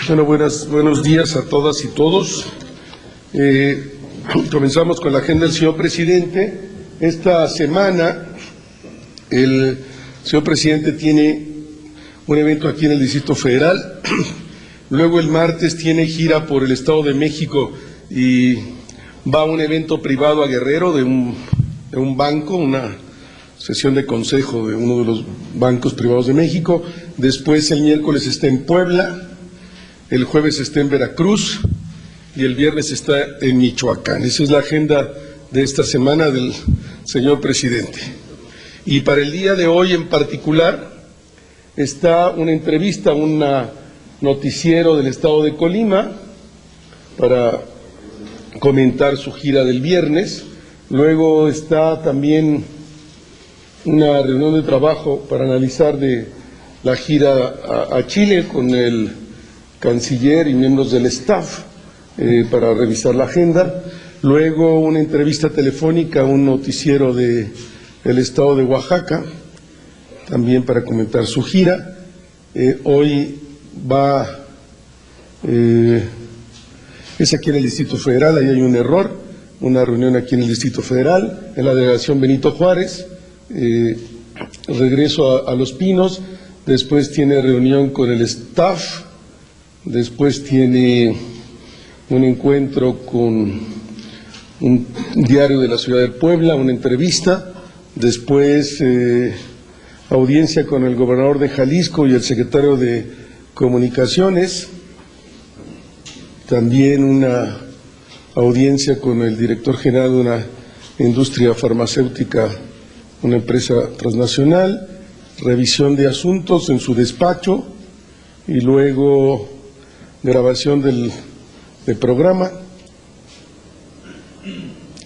Bueno, buenos días a todas y todos. Comenzamos con la agenda del señor presidente. Esta semana el señor presidente tiene un evento aquí en el Distrito Federal. Luego el martes tiene gira por el Estado de México y va a un evento privado a Guerrero de un banco, una sesión de consejo de uno de los bancos privados de México. Después el miércoles está en Puebla, el jueves está en Veracruz y el viernes está en Michoacán. Esa es la agenda de esta semana del señor presidente. Y para el día de hoy en particular está una entrevista a un noticiero del estado de Colima para comentar su gira del viernes. Luego está también una reunión de trabajo para analizar de la gira a Chile con el canciller y miembros del staff para revisar la agenda. Luego una entrevista telefónica a un noticiero del estado de Oaxaca, también para comentar su gira. Hoy es aquí en el Distrito Federal, ahí hay un error, una reunión aquí en el Distrito Federal, en la delegación Benito Juárez. Regreso a Los Pinos, después tiene reunión con el staff, después tiene un encuentro con un diario de la ciudad de Puebla, una entrevista, después audiencia con el gobernador de Jalisco y el secretario de Comunicaciones, también una audiencia con el director general de una industria farmacéutica, una empresa transnacional, revisión de asuntos en su despacho y luego grabación del programa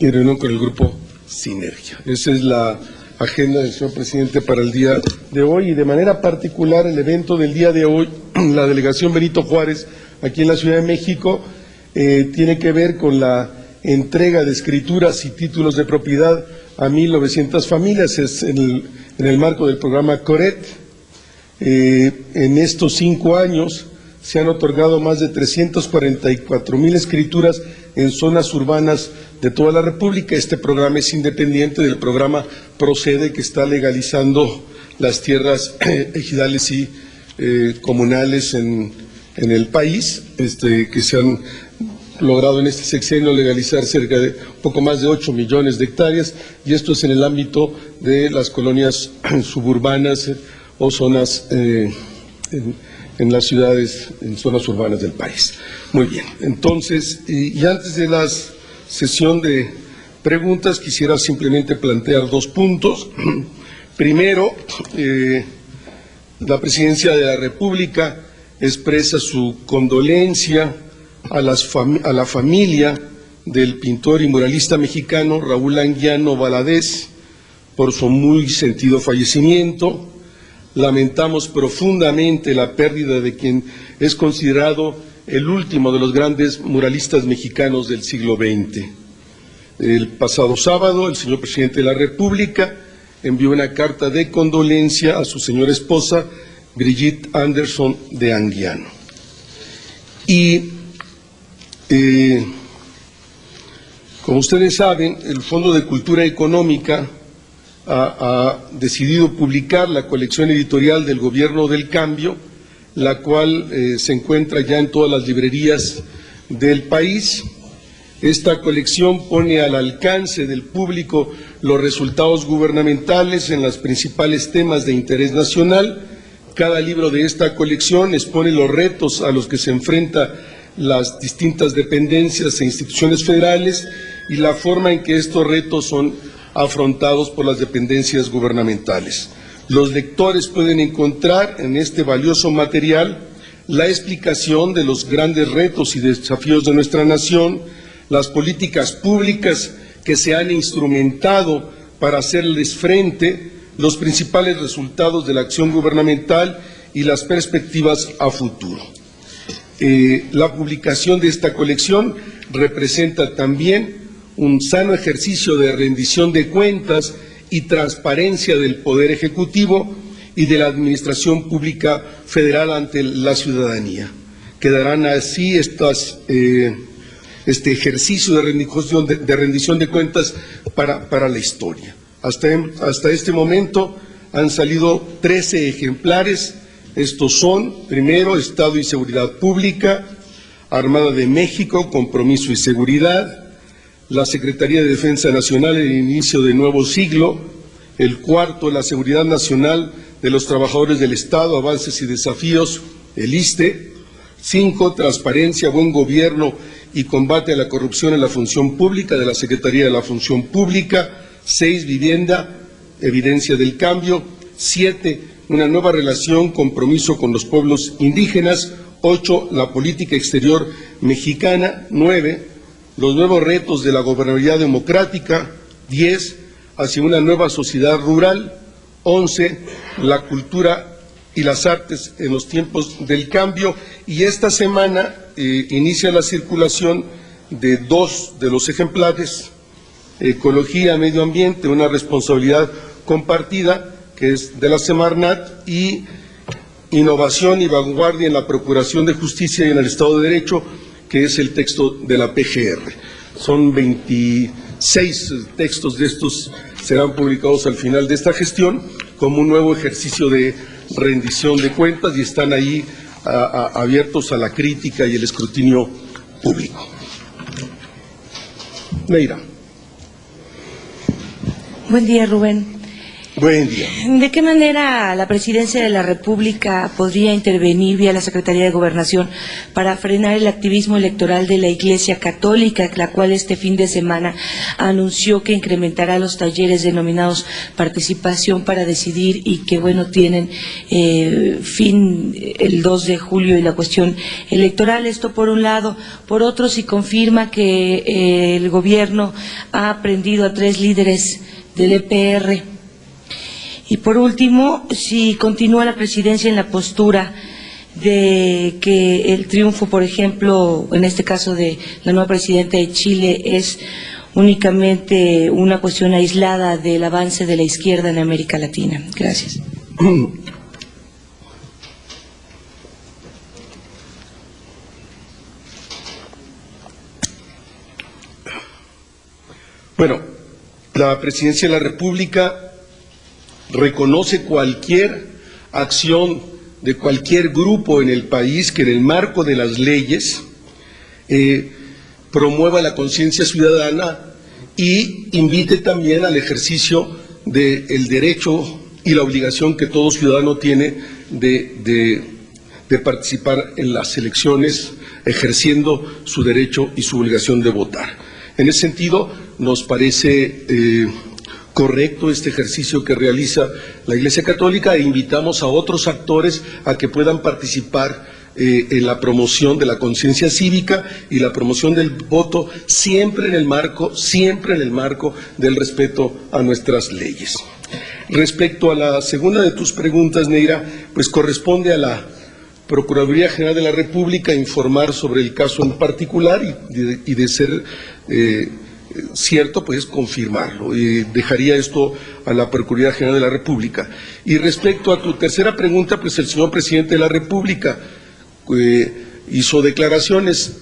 y reunión con el grupo Sinergia. Esa es la agenda del señor presidente para el día de hoy y de manera particular el evento del día de hoy, la delegación Benito Juárez aquí en la Ciudad de México, tiene que ver con la entrega de escrituras y títulos de propiedad a 1,900 familias, es en el marco del programa CORET. En estos 5 años se han otorgado más de 344,000 escrituras en zonas urbanas de toda la República. Este programa es independiente del programa Procede, que está legalizando las tierras ejidales y comunales en el país, que se han logrado en este sexenio legalizar cerca de poco más de 8 millones de hectáreas, y esto es en el ámbito de las colonias suburbanas o zonas en las ciudades, en zonas urbanas del país. Muy bien, entonces, y antes de la sesión de preguntas, quisiera simplemente plantear 2 puntos. Primero, la Presidencia de la República expresa su condolencia a la familia del pintor y muralista mexicano Raúl Anguiano Valadez por su muy sentido fallecimiento. Lamentamos profundamente la pérdida de quien es considerado el último de los grandes muralistas mexicanos del siglo XX. El pasado sábado, el señor presidente de la República envió una carta de condolencia a su señora esposa, Brigitte Anderson de Anguiano. Y como ustedes saben, el Fondo de Cultura Económica ha decidido publicar la colección editorial del Gobierno del Cambio, la cual se encuentra ya en todas las librerías del país. Esta colección pone al alcance del público los resultados gubernamentales en los principales temas de interés nacional. Cada libro de esta colección expone los retos a los que se enfrentan las distintas dependencias e instituciones federales y la forma en que estos retos son afrontados por las dependencias gubernamentales. Los lectores pueden encontrar en este valioso material la explicación de los grandes retos y desafíos de nuestra nación, las políticas públicas que se han instrumentado para hacerles frente, los principales resultados de la acción gubernamental y las perspectivas a futuro. La publicación de esta colección representa también un sano ejercicio de rendición de cuentas y transparencia del Poder Ejecutivo y de la Administración Pública Federal ante la ciudadanía. Quedarán así este ejercicio de rendición de cuentas para la historia. Hasta este momento han salido 13 ejemplares. Estos son, primero, Estado y Seguridad Pública, Armada de México, Compromiso y Seguridad, la Secretaría de Defensa Nacional, el inicio del nuevo siglo, el cuarto, la Seguridad Nacional de los Trabajadores del Estado, avances y desafíos, el ISSSTE, 5, Transparencia, Buen Gobierno y Combate a la Corrupción en la Función Pública, de la Secretaría de la Función Pública, 6, Vivienda, Evidencia del Cambio, 7, una nueva relación, compromiso con los pueblos indígenas, 8, la política exterior mexicana, 9, los nuevos retos de la gobernabilidad democrática, 10, hacia una nueva sociedad rural, 11, la cultura y las artes en los tiempos del cambio, y esta semana inicia la circulación de 2 de los ejemplares, Ecología, Medio Ambiente, una responsabilidad compartida, que es de la Semarnat, y Innovación y Vanguardia en la Procuración de Justicia y en el Estado de Derecho, que es el texto de la PGR. Son 26 textos de estos, serán publicados al final de esta gestión como un nuevo ejercicio de rendición de cuentas y están ahí abiertos a la crítica y el escrutinio público. Neira. Buen día, Rubén. Buen día. ¿De qué manera la Presidencia de la República podría intervenir vía la Secretaría de Gobernación para frenar el activismo electoral de la Iglesia Católica, la cual este fin de semana anunció que incrementará los talleres denominados Participación para Decidir y que, bueno, tienen fin el 2 de julio y la cuestión electoral? Esto por un lado. Por otro, si confirma que el gobierno ha aprendido a 3 líderes del EPR. Y por último, si continúa la presidencia en la postura de que el triunfo, por ejemplo, en este caso de la nueva presidenta de Chile, es únicamente una cuestión aislada del avance de la izquierda en América Latina. Gracias. Bueno, la Presidencia de la República reconoce cualquier acción de cualquier grupo en el país que en el marco de las leyes promueva la conciencia ciudadana y invite también al ejercicio del derecho y la obligación que todo ciudadano tiene de participar en las elecciones, ejerciendo su derecho y su obligación de votar. En ese sentido, nos parece correcto este ejercicio que realiza la Iglesia Católica e invitamos a otros actores a que puedan participar en la promoción de la conciencia cívica y la promoción del voto, siempre en el marco del respeto a nuestras leyes. Respecto a la segunda de tus preguntas, Neira, pues corresponde a la Procuraduría General de la República informar sobre el caso en particular y de ser cierto, pues confirmarlo. Dejaría esto a la Procuraduría General de la República. Y respecto a tu tercera pregunta, pues el señor presidente de la República hizo declaraciones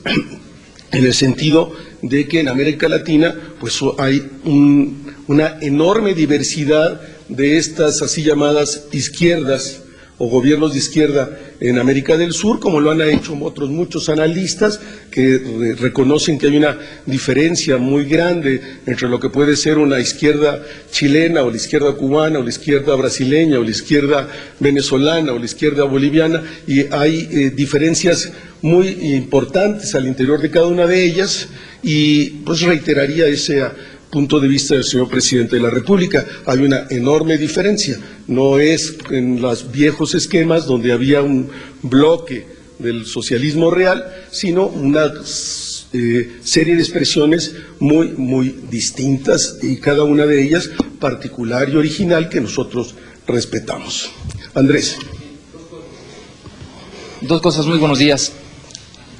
en el sentido de que en América Latina pues hay una enorme diversidad de estas así llamadas izquierdas o gobiernos de izquierda en América del Sur, como lo han hecho otros muchos analistas que reconocen que hay una diferencia muy grande entre lo que puede ser una izquierda chilena o la izquierda cubana o la izquierda brasileña o la izquierda venezolana o la izquierda boliviana, y hay diferencias muy importantes al interior de cada una de ellas, y pues reiteraría ese punto de vista del señor presidente de la República. Hay una enorme diferencia, no es en los viejos esquemas donde había un bloque del socialismo real, sino una serie de expresiones muy distintas, y cada una de ellas particular y original, que nosotros respetamos. Andrés. Dos cosas. Muy buenos días.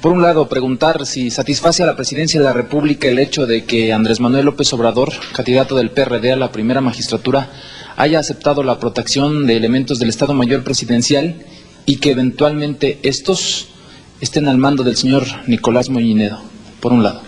Por un lado, preguntar si satisface a la Presidencia de la República el hecho de que Andrés Manuel López Obrador, candidato del PRD a la primera magistratura, haya aceptado la protección de elementos del Estado Mayor Presidencial y que eventualmente estos estén al mando del señor Nicolás Mollinedo, por un lado?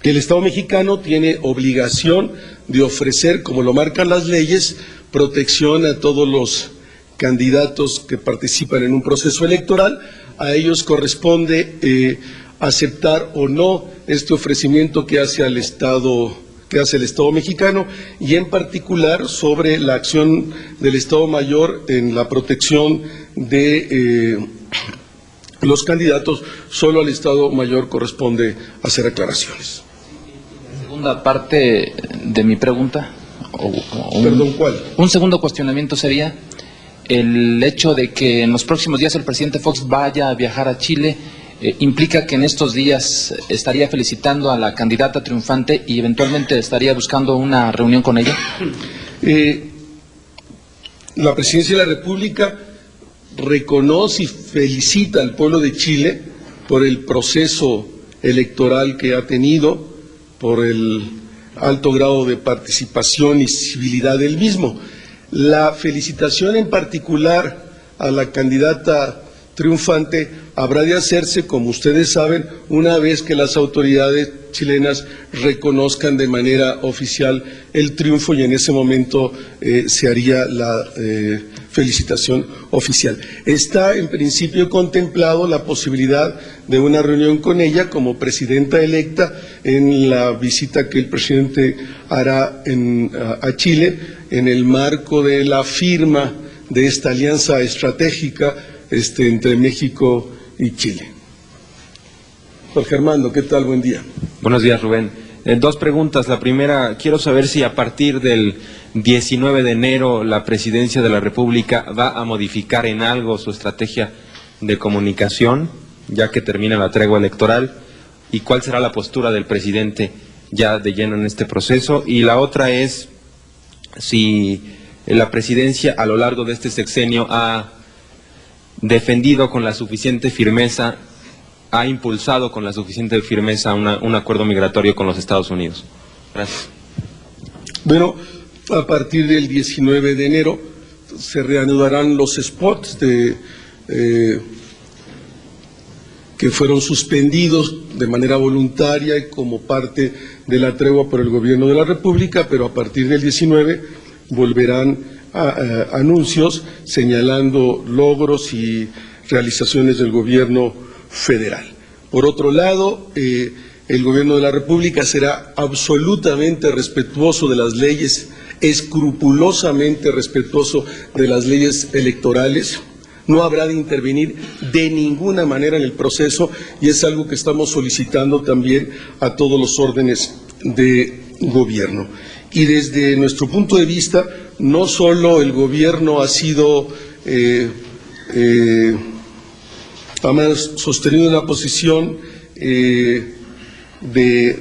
El Estado mexicano tiene obligación de ofrecer, como lo marcan las leyes, protección a todos los candidatos que participan en un proceso electoral. A ellos corresponde aceptar o no este ofrecimiento que hace el Estado mexicano, y en particular sobre la acción del Estado Mayor en la protección de los candidatos. Solo al Estado Mayor corresponde hacer aclaraciones. La segunda parte de mi pregunta, Perdón, ¿cuál? Un segundo cuestionamiento sería el hecho de que en los próximos días el presidente Fox vaya a viajar a Chile. ¿Implica que en estos días estaría felicitando a la candidata triunfante y eventualmente estaría buscando una reunión con ella? La Presidencia de la República reconoce y felicita al pueblo de Chile por el proceso electoral que ha tenido, por el alto grado de participación y civilidad del mismo. La felicitación en particular a la candidata triunfante habrá de hacerse, como ustedes saben, una vez que las autoridades chilenas reconozcan de manera oficial el triunfo, y en ese momento se haría la felicitación oficial. Está en principio contemplado la posibilidad de una reunión con ella como presidenta electa en la visita que el presidente hará a Chile en el marco de la firma de esta alianza estratégica entre México y Chile. Jorge Armando, ¿qué tal? Buen día. Buenos días, Rubén. Dos preguntas. La primera, quiero saber si a partir del 19 de enero la Presidencia de la República va a modificar en algo su estrategia de comunicación, ya que termina la tregua electoral, y cuál será la postura del presidente ya de lleno en este proceso. Y la otra es si la Presidencia a lo largo de este sexenio ha defendido con la suficiente firmeza, ha impulsado con la suficiente firmeza un acuerdo migratorio con los Estados Unidos. Gracias. Bueno, a partir del 19 de enero se reanudarán los spots que fueron suspendidos de manera voluntaria y como parte de la tregua por el Gobierno de la República, pero a partir del 19 volverán anuncios señalando logros y realizaciones del Gobierno federal. Por otro lado, el Gobierno de la República será absolutamente respetuoso de las leyes, escrupulosamente respetuoso de las leyes electorales. No habrá de intervenir de ninguna manera en el proceso, y es algo que estamos solicitando también a todos los órdenes de gobierno. Y desde nuestro punto de vista, no solo el gobierno ha sido ha sostenido una posición de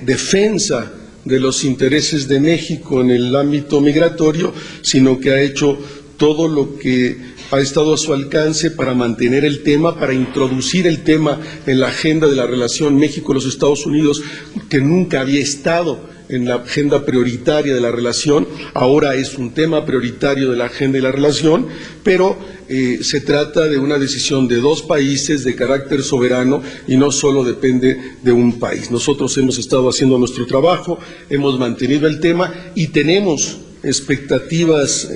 defensa de los intereses de México en el ámbito migratorio, sino que ha hecho todo lo que ha estado a su alcance para mantener el tema, para introducir el tema en la agenda de la relación México-los Estados Unidos, que nunca había estado en la agenda prioritaria de la relación. Ahora es un tema prioritario de la agenda de la relación, pero se trata de una decisión de dos países de carácter soberano y no solo depende de un país. Nosotros hemos estado haciendo nuestro trabajo, hemos mantenido el tema y tenemos expectativas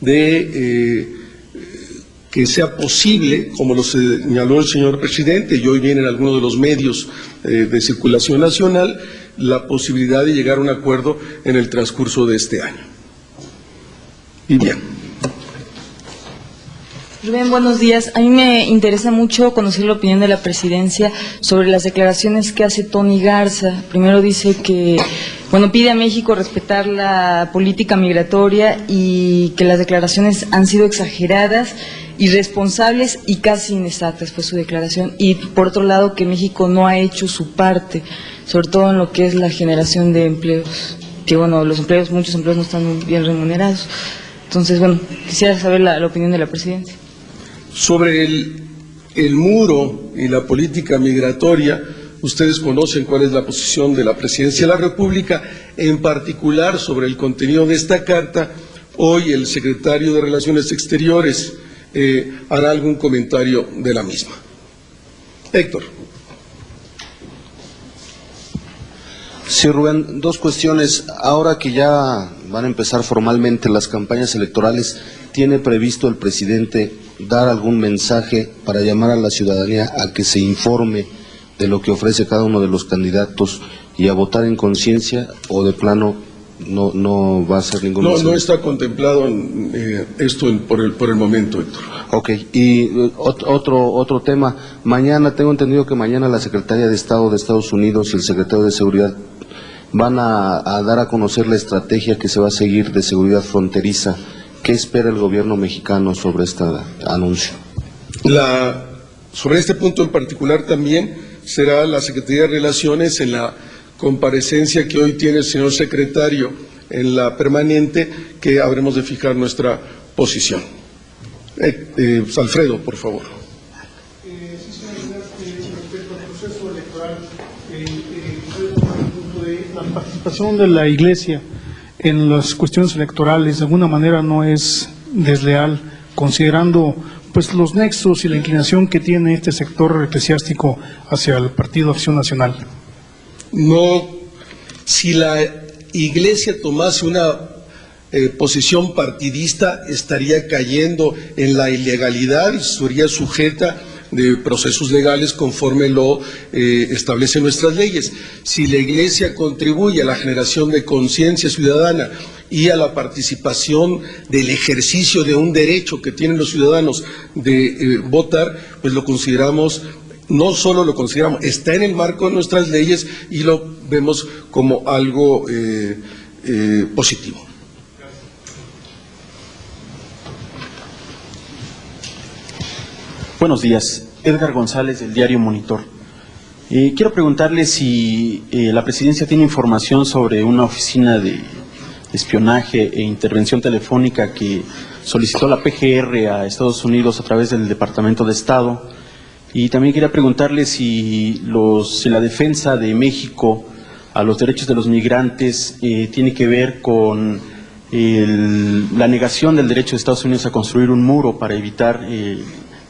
de que sea posible, como lo señaló el señor presidente, y hoy viene en algunos de los medios de circulación nacional, la posibilidad de llegar a un acuerdo en el transcurso de este año. Y bien. Rubén, buenos días. A mí me interesa mucho conocer la opinión de la Presidencia sobre las declaraciones que hace Tony Garza. Primero dice que, pide a México respetar la política migratoria y que las declaraciones han sido exageradas, irresponsables y casi inexactas, fue su declaración. Y por otro lado, que México no ha hecho su parte, sobre todo en lo que es la generación de empleos, que muchos empleos no están muy bien remunerados. Entonces, quisiera saber la opinión de la Presidencia. Sobre el muro y la política migratoria, ustedes conocen cuál es la posición de la Presidencia de la República, en particular sobre el contenido de esta carta. Hoy el secretario de Relaciones Exteriores hará algún comentario de la misma. Héctor. Sí, Rubén, dos cuestiones. Ahora que ya van a empezar formalmente las campañas electorales, ¿tiene previsto el presidente dar algún mensaje para llamar a la ciudadanía a que se informe de lo que ofrece cada uno de los candidatos y a votar en conciencia, o de plano no va a ser ningún mensaje? No está contemplado esto por el momento, Héctor. Ok, y otro tema. Mañana, tengo entendido que mañana la Secretaría de Estado de Estados Unidos y el Secretario de Seguridad van a dar a conocer la estrategia que se va a seguir de seguridad fronteriza. ¿Qué espera el gobierno mexicano sobre este anuncio? Sobre este punto en particular también será la Secretaría de Relaciones, en la comparecencia que hoy tiene el señor secretario en la permanente, que habremos de fijar nuestra posición. Alfredo, por favor. Respecto al proceso electoral, la participación de la Iglesia en las cuestiones electorales de alguna manera no es desleal, considerando pues los nexos y la inclinación que tiene este sector eclesiástico hacia el Partido Acción Nacional. No, si la Iglesia tomase una posición partidista, estaría cayendo en la ilegalidad y estaría sujeta de procesos legales conforme lo establecen nuestras leyes. Si la Iglesia contribuye a la generación de conciencia ciudadana y a la participación del ejercicio de un derecho que tienen los ciudadanos de votar, pues lo consideramos, no solo lo consideramos, está en el marco de nuestras leyes y lo vemos como algo positivo. Buenos días, Edgar González del diario Monitor. Quiero preguntarle si la presidencia tiene información sobre una oficina de espionaje e intervención telefónica que solicitó la PGR a Estados Unidos a través del Departamento de Estado. Y también quería preguntarle si la defensa de México a los derechos de los migrantes tiene que ver con la negación del derecho de Estados Unidos a construir un muro para evitar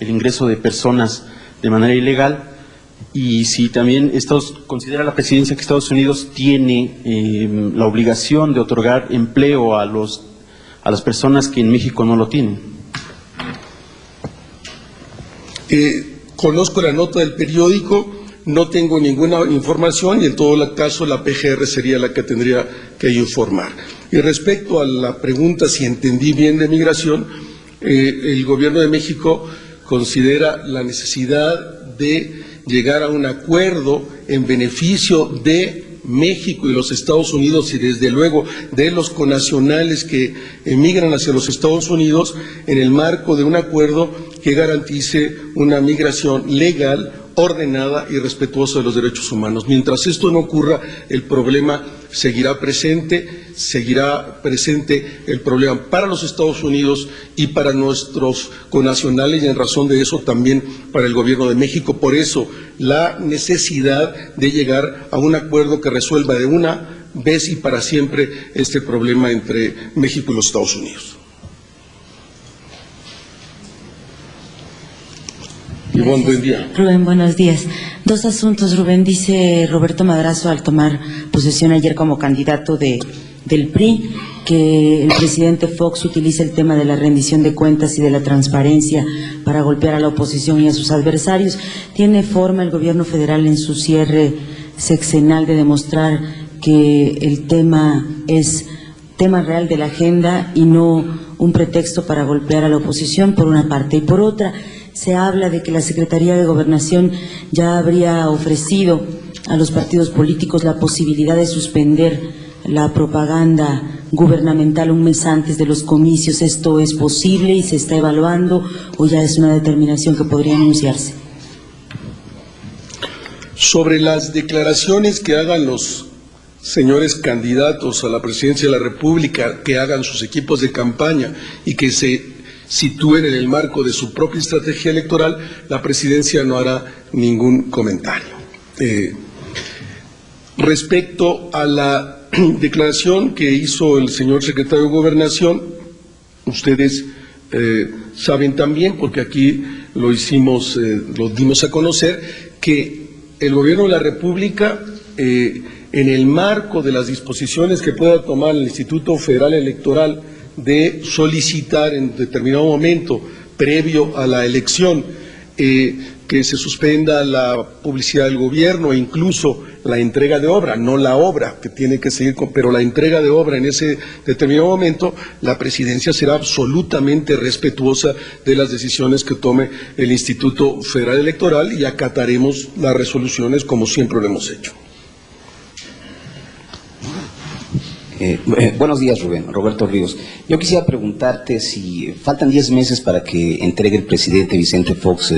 el ingreso de personas de manera ilegal, y si también considera la presidencia que Estados Unidos tiene la obligación de otorgar empleo a las personas que en México no lo tienen. Conozco la nota del periódico, no tengo ninguna información y en todo caso la PGR sería la que tendría que informar. Y respecto a la pregunta, si entendí bien de migración, el gobierno de México considera la necesidad de llegar a un acuerdo en beneficio de México y los Estados Unidos y desde luego de los connacionales que emigran hacia los Estados Unidos en el marco de un acuerdo que garantice una migración legal, ordenada y respetuosa de los derechos humanos. Mientras esto no ocurra, el problema seguirá presente el problema para los Estados Unidos y para nuestros connacionales, y en razón de eso también para el gobierno de México. Por eso la necesidad de llegar a un acuerdo que resuelva de una vez y para siempre este problema entre México y los Estados Unidos. Ivonne, buen día. Rubén, buenos días. Dos asuntos, Rubén. Dice Roberto Madrazo, al tomar posesión ayer como candidato del PRI, que el presidente Fox utiliza el tema de la rendición de cuentas y de la transparencia para golpear a la oposición y a sus adversarios. ¿Tiene forma el gobierno federal en su cierre sexenal de demostrar que el tema es tema real de la agenda y no un pretexto para golpear a la oposición, por una parte? Y por otra, se habla de que la Secretaría de Gobernación ya habría ofrecido a los partidos políticos la posibilidad de suspender la propaganda gubernamental un mes antes de los comicios. ¿Esto es posible y se está evaluando o ya es una determinación que podría anunciarse? Sobre las declaraciones que hagan los señores candidatos a la presidencia de la República, que hagan sus equipos de campaña y que se sitúen en el marco de su propia estrategia electoral, la presidencia no hará ningún comentario. Respecto a la declaración que hizo el señor secretario de Gobernación, ustedes saben también, porque aquí lo dimos a conocer, que el Gobierno de la República, en el marco de las disposiciones que pueda tomar el Instituto Federal Electoral de solicitar en determinado momento, previo a la elección, que se suspenda la publicidad del gobierno e incluso la entrega de obra, no la obra que tiene que seguir, pero la entrega de obra en ese determinado momento, la presidencia será absolutamente respetuosa de las decisiones que tome el Instituto Federal Electoral y acataremos las resoluciones como siempre lo hemos hecho. Buenos días, Rubén. Roberto Ríos. Yo quisiera preguntarte si faltan 10 meses para que entregue el presidente Vicente Fox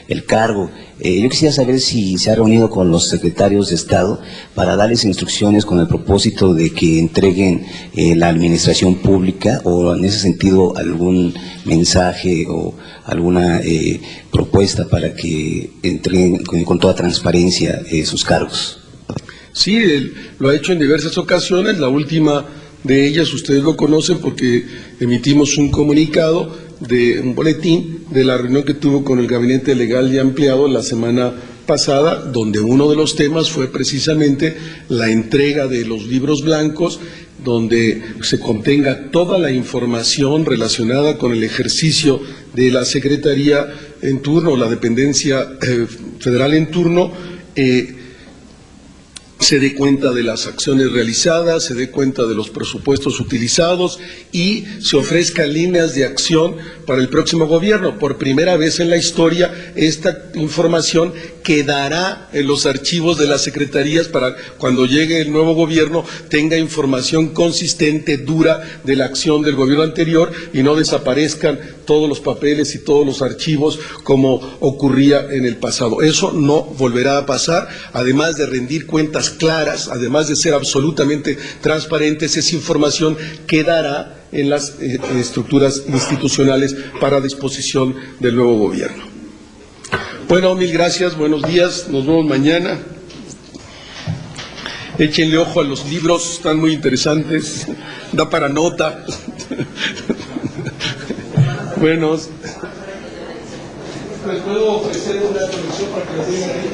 el cargo. Yo quisiera saber si se ha reunido con los secretarios de Estado para darles instrucciones con el propósito de que entreguen la administración pública, o en ese sentido algún mensaje o alguna propuesta para que entreguen con toda transparencia sus cargos. Sí, él lo ha hecho en diversas ocasiones, la última de ellas ustedes lo conocen porque emitimos un comunicado de un boletín de la reunión que tuvo con el Gabinete Legal y Ampliado la semana pasada, donde uno de los temas fue precisamente la entrega de los libros blancos, donde se contenga toda la información relacionada con el ejercicio de la Secretaría en turno, la dependencia federal en turno, se dé cuenta de las acciones realizadas, se dé cuenta de los presupuestos utilizados y se ofrezcan líneas de acción para el próximo gobierno. Por primera vez en la historia, esta información quedará en los archivos de las secretarías para cuando llegue el nuevo gobierno tenga información consistente, dura de la acción del gobierno anterior y no desaparezcan todos los papeles y todos los archivos como ocurría en el pasado. Eso no volverá a pasar, además de rendir cuentas claras, además de ser absolutamente transparentes, esa información quedará en las estructuras institucionales para disposición del nuevo gobierno. Bueno, mil gracias, buenos días, nos vemos mañana. Échenle ojo a los libros, están muy interesantes, da para nota. Buenos. ¿Les puedo ofrecer una conexión para que la tengan ahí?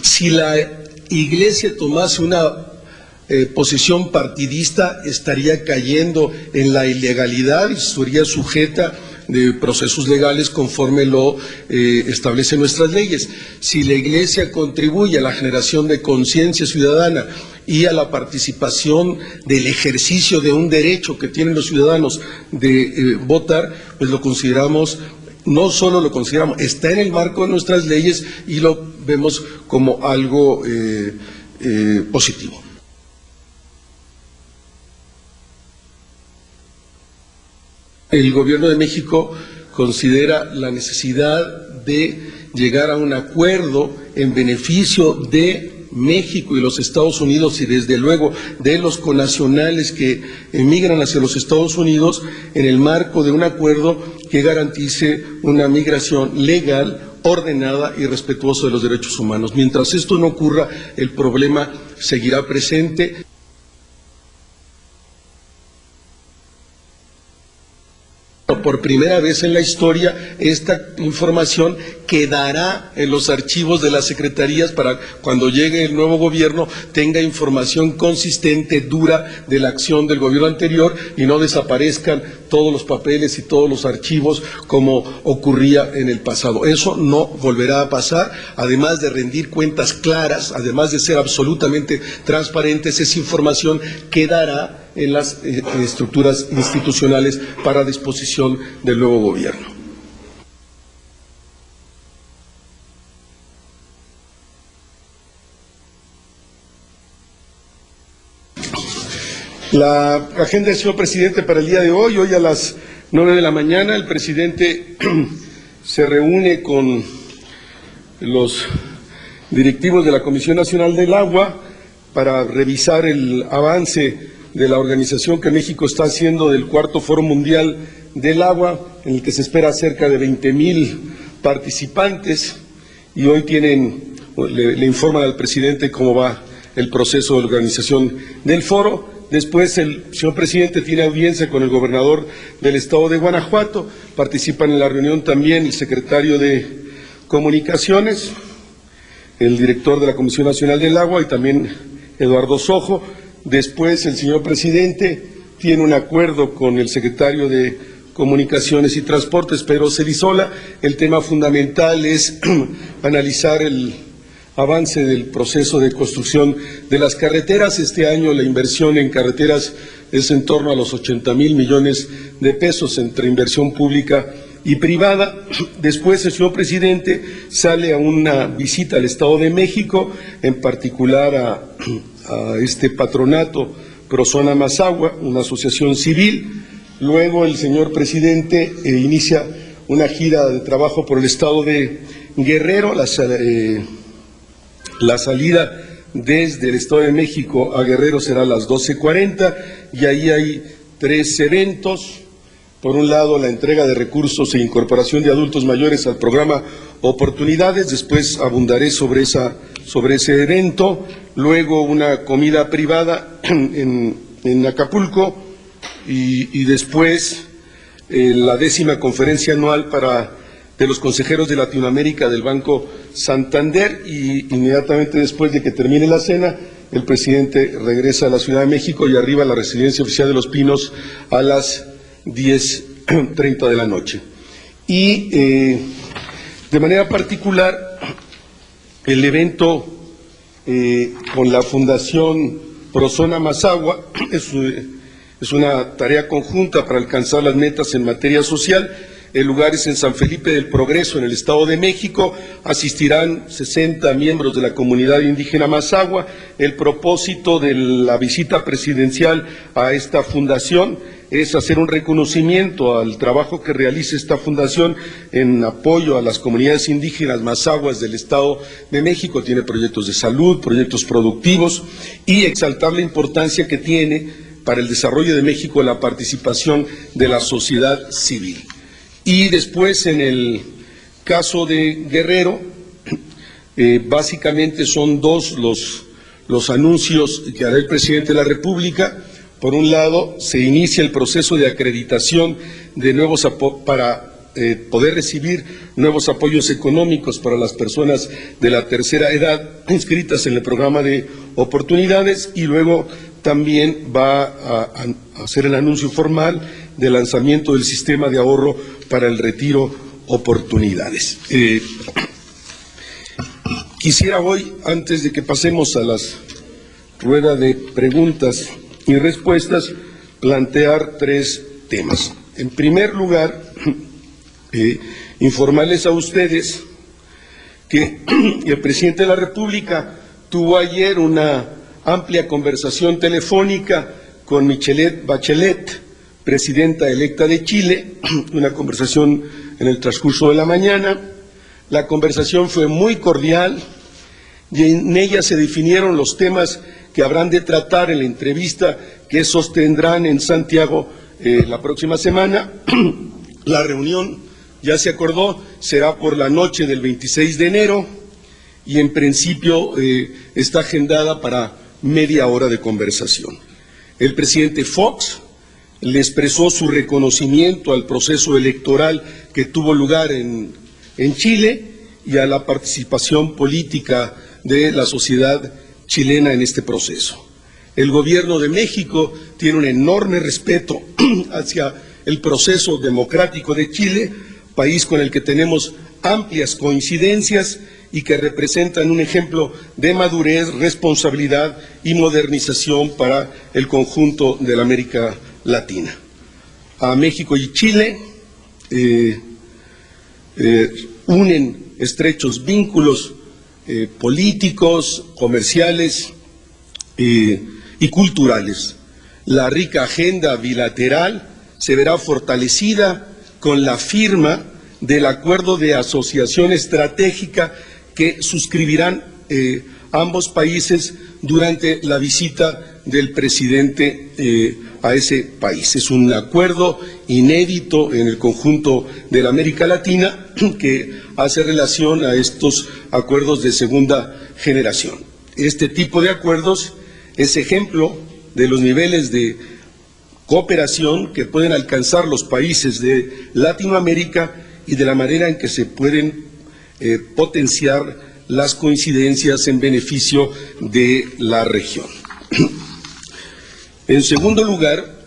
Si la Iglesia tomase una posición partidista, estaría cayendo en la ilegalidad y estaría sujeta de procesos legales conforme lo establecen nuestras leyes. Si la Iglesia contribuye a la generación de conciencia ciudadana y a la participación del ejercicio de un derecho que tienen los ciudadanos de votar, pues lo consideramos. No solo lo consideramos, está en el marco de nuestras leyes y lo vemos como algo positivo. El Gobierno de México considera la necesidad de llegar a un acuerdo en beneficio de México y los Estados Unidos y desde luego de los connacionales que emigran hacia los Estados Unidos en el marco de un acuerdo que garantice una migración legal, ordenada y respetuosa de los derechos humanos. Mientras esto no ocurra, el problema seguirá presente. Por primera vez en la historia, esta información quedará en los archivos de las secretarías para cuando llegue el nuevo gobierno tenga información consistente, dura de la acción del gobierno anterior y no desaparezcan todos los papeles y todos los archivos como ocurría en el pasado. Eso no volverá a pasar, además de rendir cuentas claras, además de ser absolutamente transparentes, esa información quedará en las estructuras institucionales para disposición del nuevo gobierno. La agenda del señor presidente para el día de hoy a las 9 de la mañana, el presidente se reúne con los directivos de la Comisión Nacional del Agua para revisar el avance de la organización que México está haciendo del cuarto Foro Mundial del Agua, en el que se espera cerca de 20,000 participantes, y hoy le informan al presidente cómo va el proceso de organización del foro. Después el señor presidente tiene audiencia con el gobernador del estado de Guanajuato, participan en la reunión también el secretario de Comunicaciones, el director de la Comisión Nacional del Agua y también Eduardo Sojo. Después el señor presidente tiene un acuerdo con el secretario de Comunicaciones y Transportes, Pedro Cerizola. El tema fundamental es analizar el avance del proceso de construcción de las carreteras. Este año la inversión en carreteras es en torno a los 80,000 millones de pesos entre inversión pública y privada. Después el señor presidente sale a una visita al Estado de México, en particular a este patronato Prozona Mazahua, una asociación civil. Luego el señor presidente inicia una gira de trabajo por el estado de Guerrero. La salida desde el Estado de México a Guerrero será a las 12:40 y ahí hay 3 eventos. Por un lado, la entrega de recursos e incorporación de adultos mayores al programa Oportunidades. Después abundaré sobre ese evento. Luego una comida privada en Acapulco y después la 10ª conferencia anual de los consejeros de Latinoamérica del Banco Santander, y inmediatamente después de que termine la cena, el presidente regresa a la Ciudad de México y arriba a la residencia oficial de Los Pinos a las 10:30 de la noche. Y de manera particular, el evento con la Fundación Prozona Mazahua es una tarea conjunta para alcanzar las metas en materia social. El lugar es en San Felipe del Progreso, en el Estado de México. Asistirán 60 miembros de la comunidad indígena Mazahua. El propósito de la visita presidencial a esta fundación es hacer un reconocimiento al trabajo que realiza esta fundación en apoyo a las comunidades indígenas mazahuas del Estado de México. Tiene proyectos de salud, proyectos productivos, y exaltar la importancia que tiene para el desarrollo de México la participación de la sociedad civil. Y después, en el caso de Guerrero, básicamente son 2 los anuncios que hará el presidente de la República. Por un lado, se inicia el proceso de acreditación de nuevos para poder recibir nuevos apoyos económicos para las personas de la tercera edad inscritas en el programa de oportunidades, y luego también va a hacer el anuncio formal del lanzamiento del sistema de ahorro para el retiro oportunidades. Quisiera hoy, antes de que pasemos a las ruedas de preguntas y respuestas, plantear 3 temas. En primer lugar, informarles a ustedes que el presidente de la República tuvo ayer una amplia conversación telefónica con Michelle Bachelet, presidenta electa de Chile, una conversación en el transcurso de la mañana. La conversación fue muy cordial y en ella se definieron los temas que habrán de tratar en la entrevista que sostendrán en Santiago la próxima semana. La reunión, ya se acordó, será por la noche del 26 de enero y en principio está agendada para media hora de conversación. El presidente Fox le expresó su reconocimiento al proceso electoral que tuvo lugar en Chile y a la participación política de la sociedad chilena en este proceso. El gobierno de México tiene un enorme respeto hacia el proceso democrático de Chile, país con el que tenemos amplias coincidencias y que representan un ejemplo de madurez, responsabilidad y modernización para el conjunto de la América Latina. A México y Chile unen estrechos vínculos políticos, comerciales y culturales. La rica agenda bilateral se verá fortalecida con la firma del acuerdo de asociación estratégica que suscribirán ambos países durante la visita del presidente a ese país. Es un acuerdo inédito en el conjunto de la América Latina que hace relación a estos acuerdos de segunda generación. Este tipo de acuerdos es ejemplo de los niveles de cooperación que pueden alcanzar los países de Latinoamérica y de la manera en que se pueden potenciar las coincidencias en beneficio de la región. En segundo lugar,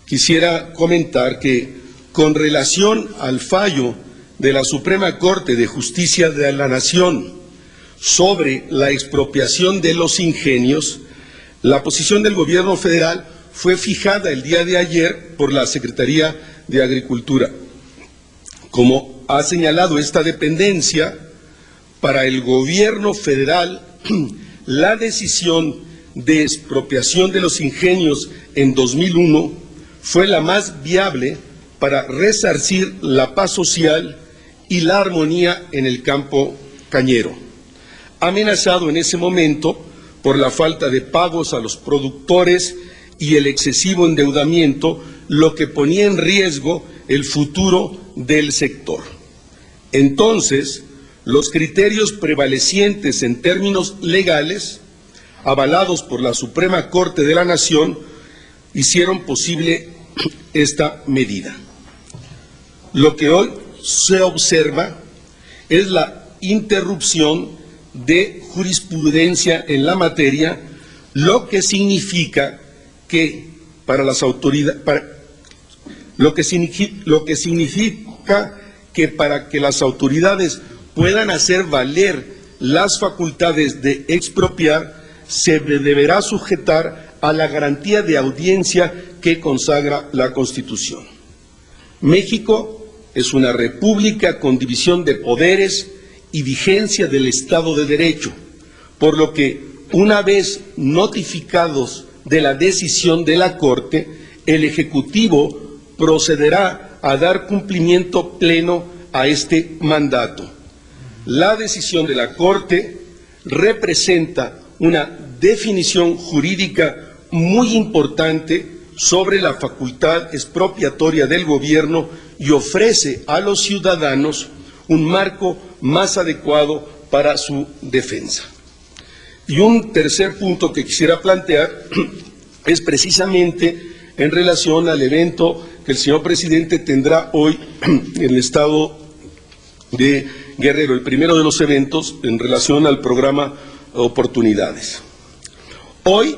quisiera comentar que con relación al fallo de la Suprema Corte de Justicia de la Nación sobre la expropiación de los ingenios, la posición del Gobierno federal fue fijada el día de ayer por la Secretaría de Agricultura. Como ha señalado esta dependencia, para el Gobierno federal, la decisión de expropiación de los ingenios en 2001 fue la más viable para resarcir la paz social y la armonía en el campo cañero, amenazado en ese momento por la falta de pagos a los productores y el excesivo endeudamiento, lo que ponía en riesgo el futuro del sector. Entonces, los criterios prevalecientes en términos legales, avalados por la Suprema Corte de la Nación, hicieron posible esta medida. Lo que hoy se observa es la interrupción de jurisprudencia en la materia, lo que significa que para las autoridades, lo que significa que para que las autoridades puedan hacer valer las facultades de expropiar, se deberá sujetar a la garantía de audiencia que consagra la Constitución. México es una república con división de poderes y vigencia del Estado de Derecho, por lo que, una vez notificados de la decisión de la Corte, el Ejecutivo procederá a dar cumplimiento pleno a este mandato. La decisión de la Corte representa una definición jurídica muy importante sobre la facultad expropiatoria del Gobierno y ofrece a los ciudadanos un marco más adecuado para su defensa. Y un tercer punto que quisiera plantear es precisamente en relación al evento que el señor presidente tendrá hoy en el estado de Guerrero, el primero de los eventos en relación al programa Oportunidades. Hoy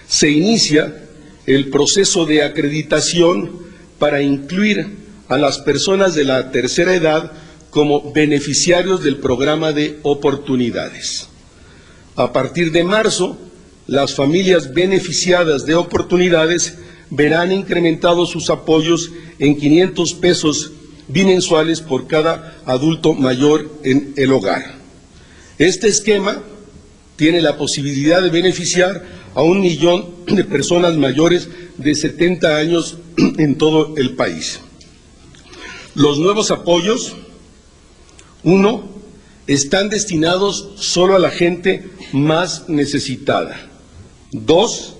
se inicia el proceso de acreditación para incluir a las personas de la tercera edad como beneficiarios del programa de Oportunidades. A partir de marzo, las familias beneficiadas de Oportunidades verán incrementados sus apoyos en 500 pesos bimensuales por cada adulto mayor en el hogar. Este esquema tiene la posibilidad de beneficiar a 1 millón de personas mayores de 70 años en todo el país. Los nuevos apoyos, 1, están destinados solo a la gente más necesitada. 2,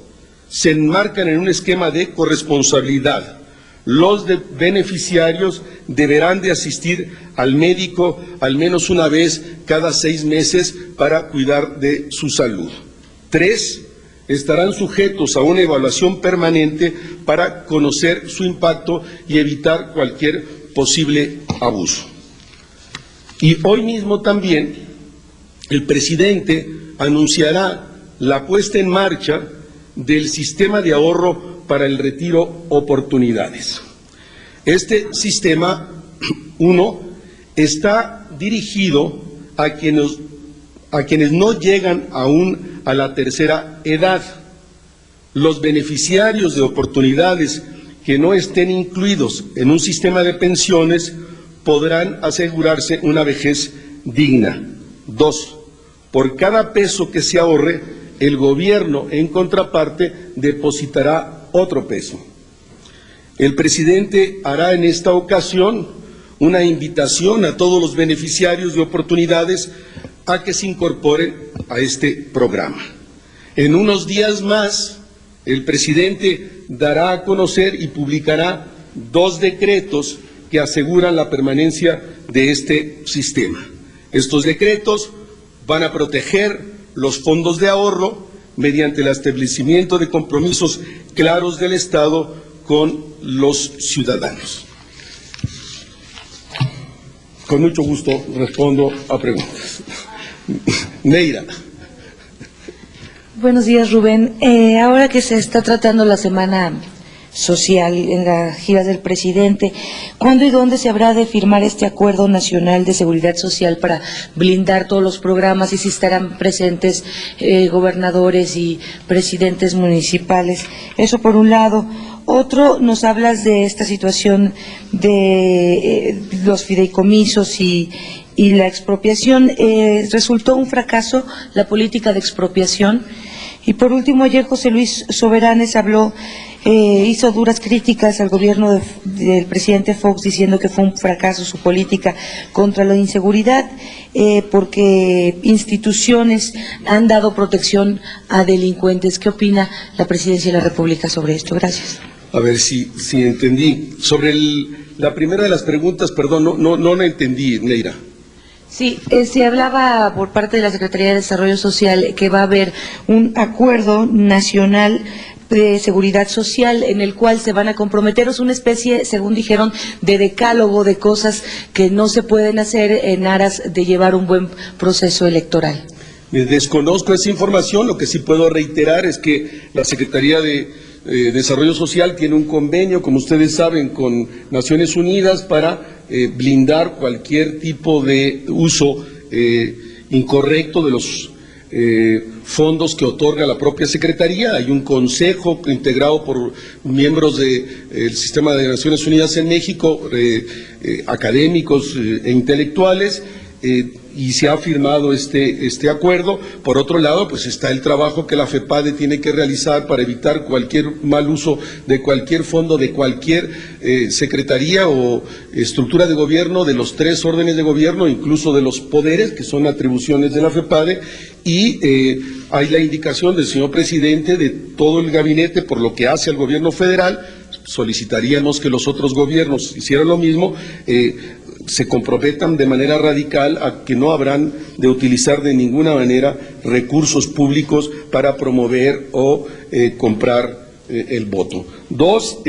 se enmarcan en un esquema de corresponsabilidad. Los beneficiarios deberán de asistir al médico al menos una vez cada 6 meses para cuidar de su salud. 3, estarán sujetos a una evaluación permanente para conocer su impacto y evitar cualquier posible abuso. Y hoy mismo también el presidente anunciará la puesta en marcha del sistema de ahorro para el retiro Oportunidades. Este sistema, 1, está dirigido a quienes no llegan aún a la tercera edad. Los beneficiarios de Oportunidades que no estén incluidos en un sistema de pensiones podrán asegurarse una vejez digna. 2, por cada peso que se ahorre, el gobierno, en contraparte, depositará otro peso. El presidente hará en esta ocasión una invitación a todos los beneficiarios de oportunidades a que se incorporen a este programa. En unos días más, el presidente dará a conocer y publicará 2 decretos que aseguran la permanencia de este sistema. Estos decretos van a proteger los fondos de ahorro mediante el establecimiento de compromisos claros del Estado con los ciudadanos. Con mucho gusto respondo a preguntas. Neira. Buenos días, Rubén. Ahora que se está tratando la semana social en la gira del presidente, ¿cuándo y dónde se habrá de firmar este acuerdo nacional de seguridad social para blindar todos los programas y si estarán presentes gobernadores y presidentes municipales? Eso por un lado. Otro, nos hablas de esta situación de los fideicomisos y la expropiación. Resultó un fracaso la política de expropiación. Y por último, ayer José Luis Soberanes hizo duras críticas al gobierno del presidente Fox, diciendo que fue un fracaso su política contra la inseguridad, porque instituciones han dado protección a delincuentes. ¿Qué opina la Presidencia de la República sobre esto? Gracias. A ver si entendí. Sobre la primera de las preguntas, perdón, no la entendí, Neira. Sí, se hablaba por parte de la Secretaría de Desarrollo Social que va a haber un acuerdo nacional de seguridad social en el cual se van a comprometer, es una especie, según dijeron, de decálogo de cosas que no se pueden hacer en aras de llevar un buen proceso electoral. Desconozco esa información, lo que sí puedo reiterar es que la Secretaría de Desarrollo Social tiene un convenio, como ustedes saben, con Naciones Unidas para blindar cualquier tipo de uso incorrecto de los fondos que otorga la propia Secretaría. Hay un consejo integrado por miembros del sistema de Naciones Unidas en México, académicos e intelectuales, y se ha firmado este acuerdo. Por otro lado, pues está el trabajo que la FEPADE tiene que realizar para evitar cualquier mal uso de cualquier fondo, de cualquier secretaría o estructura de gobierno, de los 3 órdenes de gobierno, incluso de los poderes, que son atribuciones de la FEPADE, y hay la indicación del señor presidente de todo el gabinete, por lo que hace al gobierno federal. Solicitaríamos que los otros gobiernos hicieran lo mismo, se comprometan de manera radical a que no habrán de utilizar de ninguna manera recursos públicos para promover o comprar el voto. 2,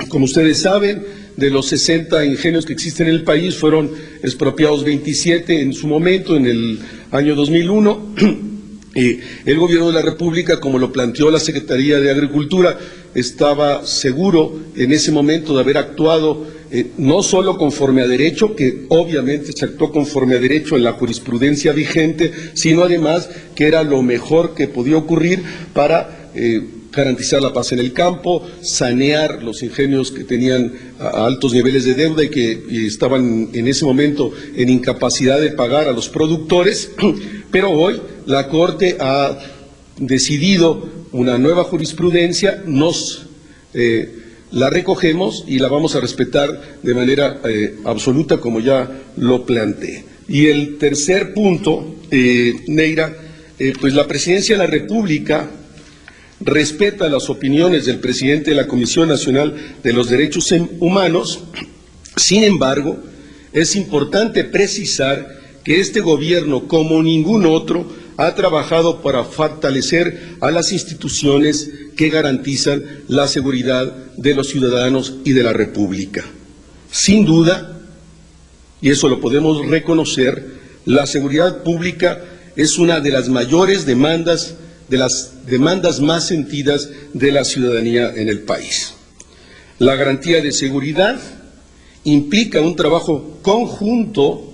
como ustedes saben, de los 60 ingenios que existen en el país, fueron expropiados 27 en su momento, en el año 2001. El Gobierno de la República, como lo planteó la Secretaría de Agricultura, estaba seguro en ese momento de haber actuado no solo conforme a derecho, que obviamente se actuó conforme a derecho en la jurisprudencia vigente, sino además que era lo mejor que podía ocurrir para garantizar la paz en el campo, sanear los ingenios que tenían altos niveles de deuda y que estaban en ese momento en incapacidad de pagar a los productores. Pero hoy la Corte ha decidido una nueva jurisprudencia, nos la recogemos y la vamos a respetar de manera absoluta, como ya lo planteé. Y el tercer punto, Neira, pues la Presidencia de la República respeta las opiniones del presidente de la Comisión Nacional de los Derechos Humanos. Sin embargo, es importante precisar que este gobierno, como ningún otro, ha trabajado para fortalecer a las instituciones que garantizan la seguridad de los ciudadanos y de la República. Sin duda, y eso lo podemos reconocer, la seguridad pública es una de las mayores demandas, de las demandas más sentidas de la ciudadanía en el país. La garantía de seguridad implica un trabajo conjunto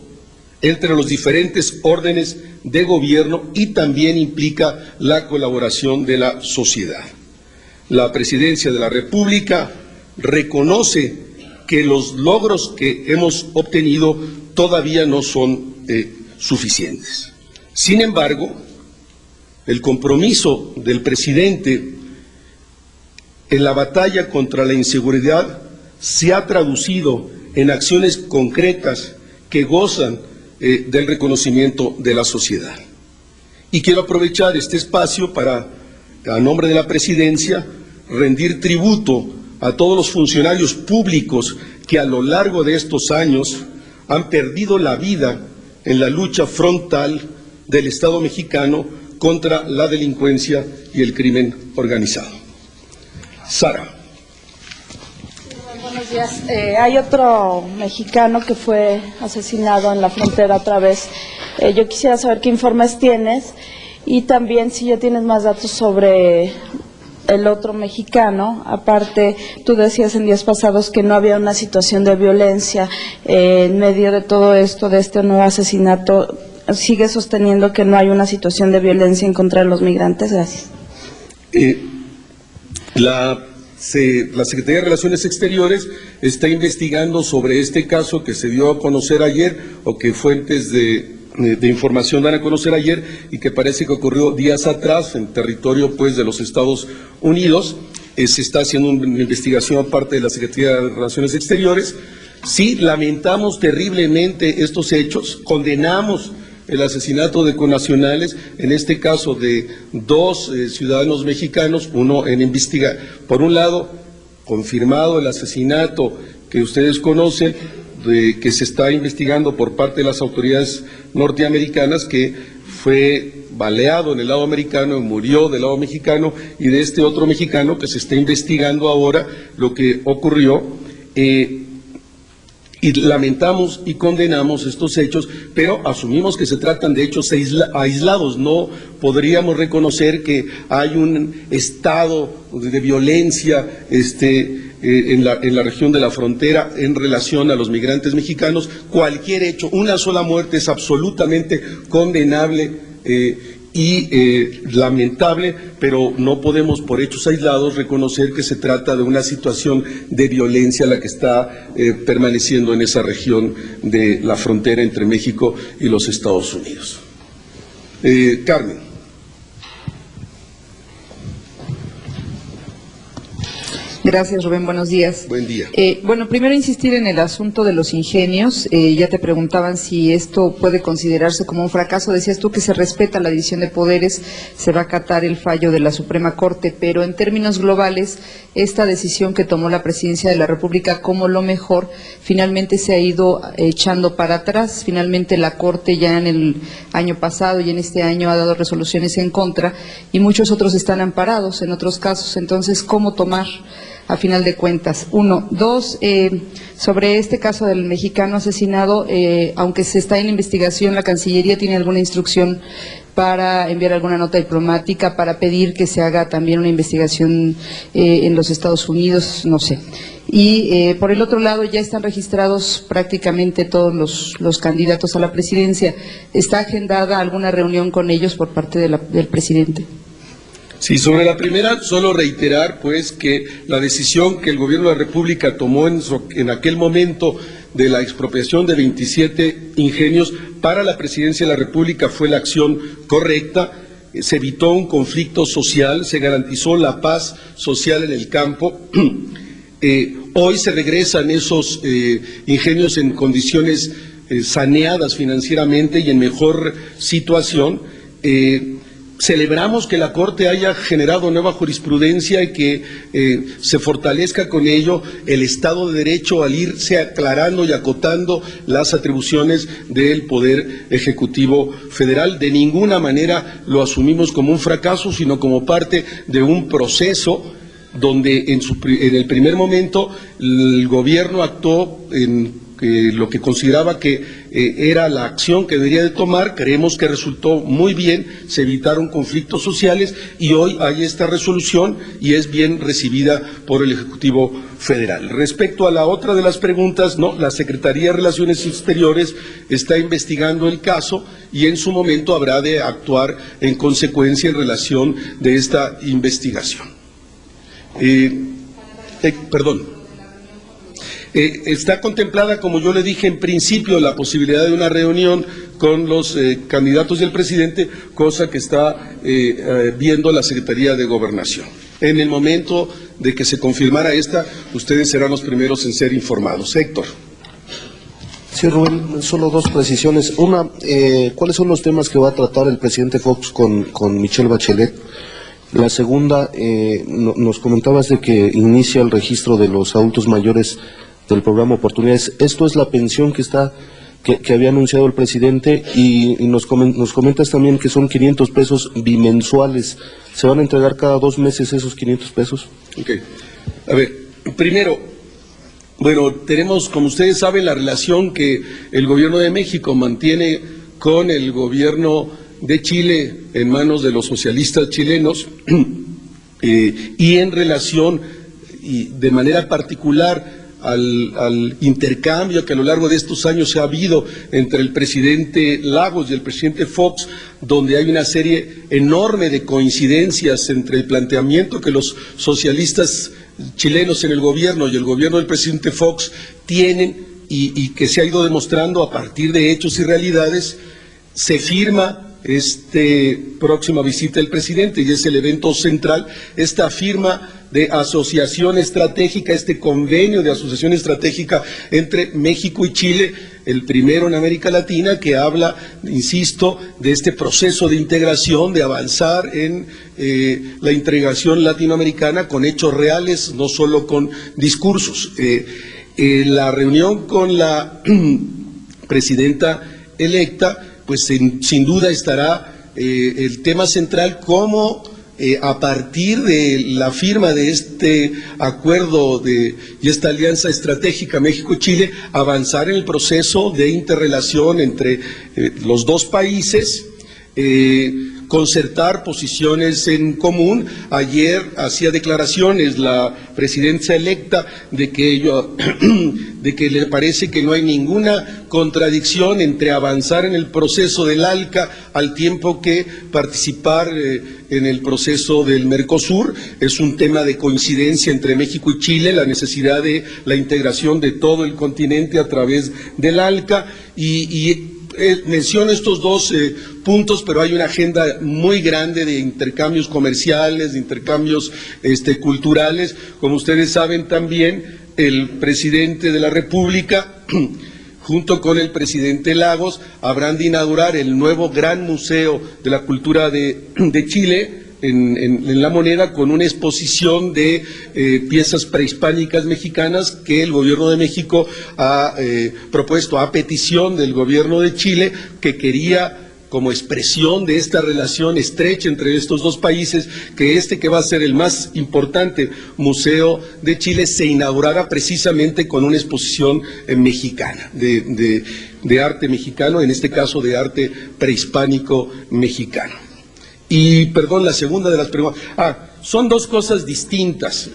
entre los diferentes órdenes de gobierno y también implica la colaboración de la sociedad. La Presidencia de la República reconoce que los logros que hemos obtenido todavía no son suficientes. Sin embargo, el compromiso del presidente en la batalla contra la inseguridad se ha traducido en acciones concretas que gozan del reconocimiento de la sociedad. Y quiero aprovechar este espacio para, a nombre de la Presidencia, rendir tributo a todos los funcionarios públicos que a lo largo de estos años han perdido la vida en la lucha frontal del Estado mexicano contra la delincuencia y el crimen organizado. Sara. Buenos días. Hay otro mexicano que fue asesinado en la frontera otra vez. Yo quisiera saber qué informes tienes y también si ya tienes más datos sobre el otro mexicano. Aparte, tú decías en días pasados que no había una situación de violencia en medio de todo esto, de este nuevo asesinato. ¿Sigue sosteniendo que no hay una situación de violencia en contra de los migrantes? Gracias. La Secretaría de Relaciones Exteriores está investigando sobre este caso que se dio a conocer ayer, o que fuentes de información dan a conocer ayer, y que parece que ocurrió días atrás en territorio pues de los Estados Unidos. Se está haciendo una investigación aparte de la Secretaría de Relaciones Exteriores. Sí, lamentamos terriblemente estos hechos, condenamos el asesinato de connacionales, en este caso de dos ciudadanos mexicanos, uno en por un lado, confirmado el asesinato que ustedes conocen, que se está investigando por parte de las autoridades norteamericanas, que fue baleado en el lado americano y murió del lado mexicano, y de este otro mexicano que se está investigando ahora lo que ocurrió. Y lamentamos y condenamos estos hechos, pero asumimos que se tratan de hechos aislados. No podríamos reconocer que hay un estado de violencia en la región de la frontera en relación a los migrantes mexicanos. Cualquier hecho, una sola muerte es absolutamente condenable y lamentable, pero no podemos por hechos aislados reconocer que se trata de una situación de violencia la que está permaneciendo en esa región de la frontera entre México y los Estados Unidos. Carmen. Gracias, Rubén. Buenos días. Buen día. Bueno, primero insistir en el asunto de los ingenios. Ya te preguntaban si esto puede considerarse como un fracaso. Decías tú que se respeta la división de poderes, se va a acatar el fallo de la Suprema Corte, pero en términos globales, esta decisión que tomó la Presidencia de la República como lo mejor, finalmente se ha ido echando para atrás. Finalmente la Corte ya en el año pasado y en este año ha dado resoluciones en contra y muchos otros están amparados en otros casos. Entonces, ¿cómo tomar a final de cuentas? Uno. Dos, sobre este caso del mexicano asesinado, aunque se está en investigación, ¿la Cancillería tiene alguna instrucción para enviar alguna nota diplomática, para pedir que se haga también una investigación en los Estados Unidos? No sé. Y por el otro lado, ya están registrados prácticamente todos los candidatos a la presidencia. ¿Está agendada alguna reunión con ellos por parte del presidente? Sí, sobre la primera, solo reiterar pues que la decisión que el Gobierno de la República tomó en aquel momento de la expropiación de 27 ingenios para la Presidencia de la República fue la acción correcta. Se evitó un conflicto social, se garantizó la paz social en el campo. Hoy se regresan esos ingenios en condiciones saneadas financieramente y en mejor situación. Celebramos que la Corte haya generado nueva jurisprudencia y que se fortalezca con ello el Estado de Derecho al irse aclarando y acotando las atribuciones del Poder Ejecutivo Federal. De ninguna manera lo asumimos como un fracaso, sino como parte de un proceso donde en el primer momento el Gobierno actuó en lo que consideraba que era la acción que debería de tomar. Creemos que resultó muy bien, se evitaron conflictos sociales y hoy hay esta resolución y es bien recibida por el Ejecutivo Federal. Respecto a la otra de las preguntas, no, la Secretaría de Relaciones Exteriores está investigando el caso y en su momento habrá de actuar en consecuencia en relación de esta investigación. Está contemplada, como yo le dije en principio, la posibilidad de una reunión con los candidatos del presidente, cosa que está viendo la Secretaría de Gobernación. En el momento de que se confirmara esta, ustedes serán los primeros en ser informados. Héctor. Sí, Rubén, solo dos precisiones. Una, ¿cuáles son los temas que va a tratar el presidente Fox con Michelle Bachelet? La segunda, nos comentabas de que inicia el registro de los adultos mayores del programa Oportunidades. Esto es la pensión que había anunciado el presidente y nos comentas también que son 500 pesos bimensuales. ¿Se van a entregar cada 2 meses esos 500 pesos? Ok. A ver, primero, bueno, tenemos, como ustedes saben, la relación que el gobierno de México mantiene con el gobierno de Chile en manos de los socialistas chilenos y en relación y de manera particular al intercambio que a lo largo de estos años ha habido entre el presidente Lagos y el presidente Fox, donde hay una serie enorme de coincidencias entre el planteamiento que los socialistas chilenos en el gobierno y el gobierno del presidente Fox tienen y que se ha ido demostrando a partir de hechos y realidades. Se firma próxima visita del presidente y es el evento central, esta firma de asociación estratégica, este convenio de asociación estratégica entre México y Chile, el primero en América Latina, que habla, insisto, de este proceso de integración, de avanzar en la integración latinoamericana con hechos reales, no solo con discursos. La reunión con la presidenta electa, pues sin duda estará el tema central, cómo a partir de la firma de este acuerdo y esta alianza estratégica México-Chile, avanzar en el proceso de interrelación entre los dos países, concertar posiciones en común. Ayer hacía declaraciones la presidenta electa de que le parece que no hay ninguna contradicción entre avanzar en el proceso del ALCA al tiempo que participar en el proceso del Mercosur. Es un tema de coincidencia entre México y Chile, la necesidad de la integración de todo el continente a través del ALCA menciono estos dos puntos, pero hay una agenda muy grande de intercambios comerciales, de intercambios culturales. Como ustedes saben también, el presidente de la República, junto con el presidente Lagos, habrán de inaugurar el nuevo Gran Museo de la Cultura de Chile, en La Moneda, con una exposición de piezas prehispánicas mexicanas que el gobierno de México ha propuesto a petición del gobierno de Chile, que quería, como expresión de esta relación estrecha entre estos dos países, que va a ser el más importante museo de Chile, se inaugurara precisamente con una exposición mexicana, de arte mexicano, en este caso de arte prehispánico mexicano. Y, perdón, la segunda de las preguntas. Son dos cosas distintas,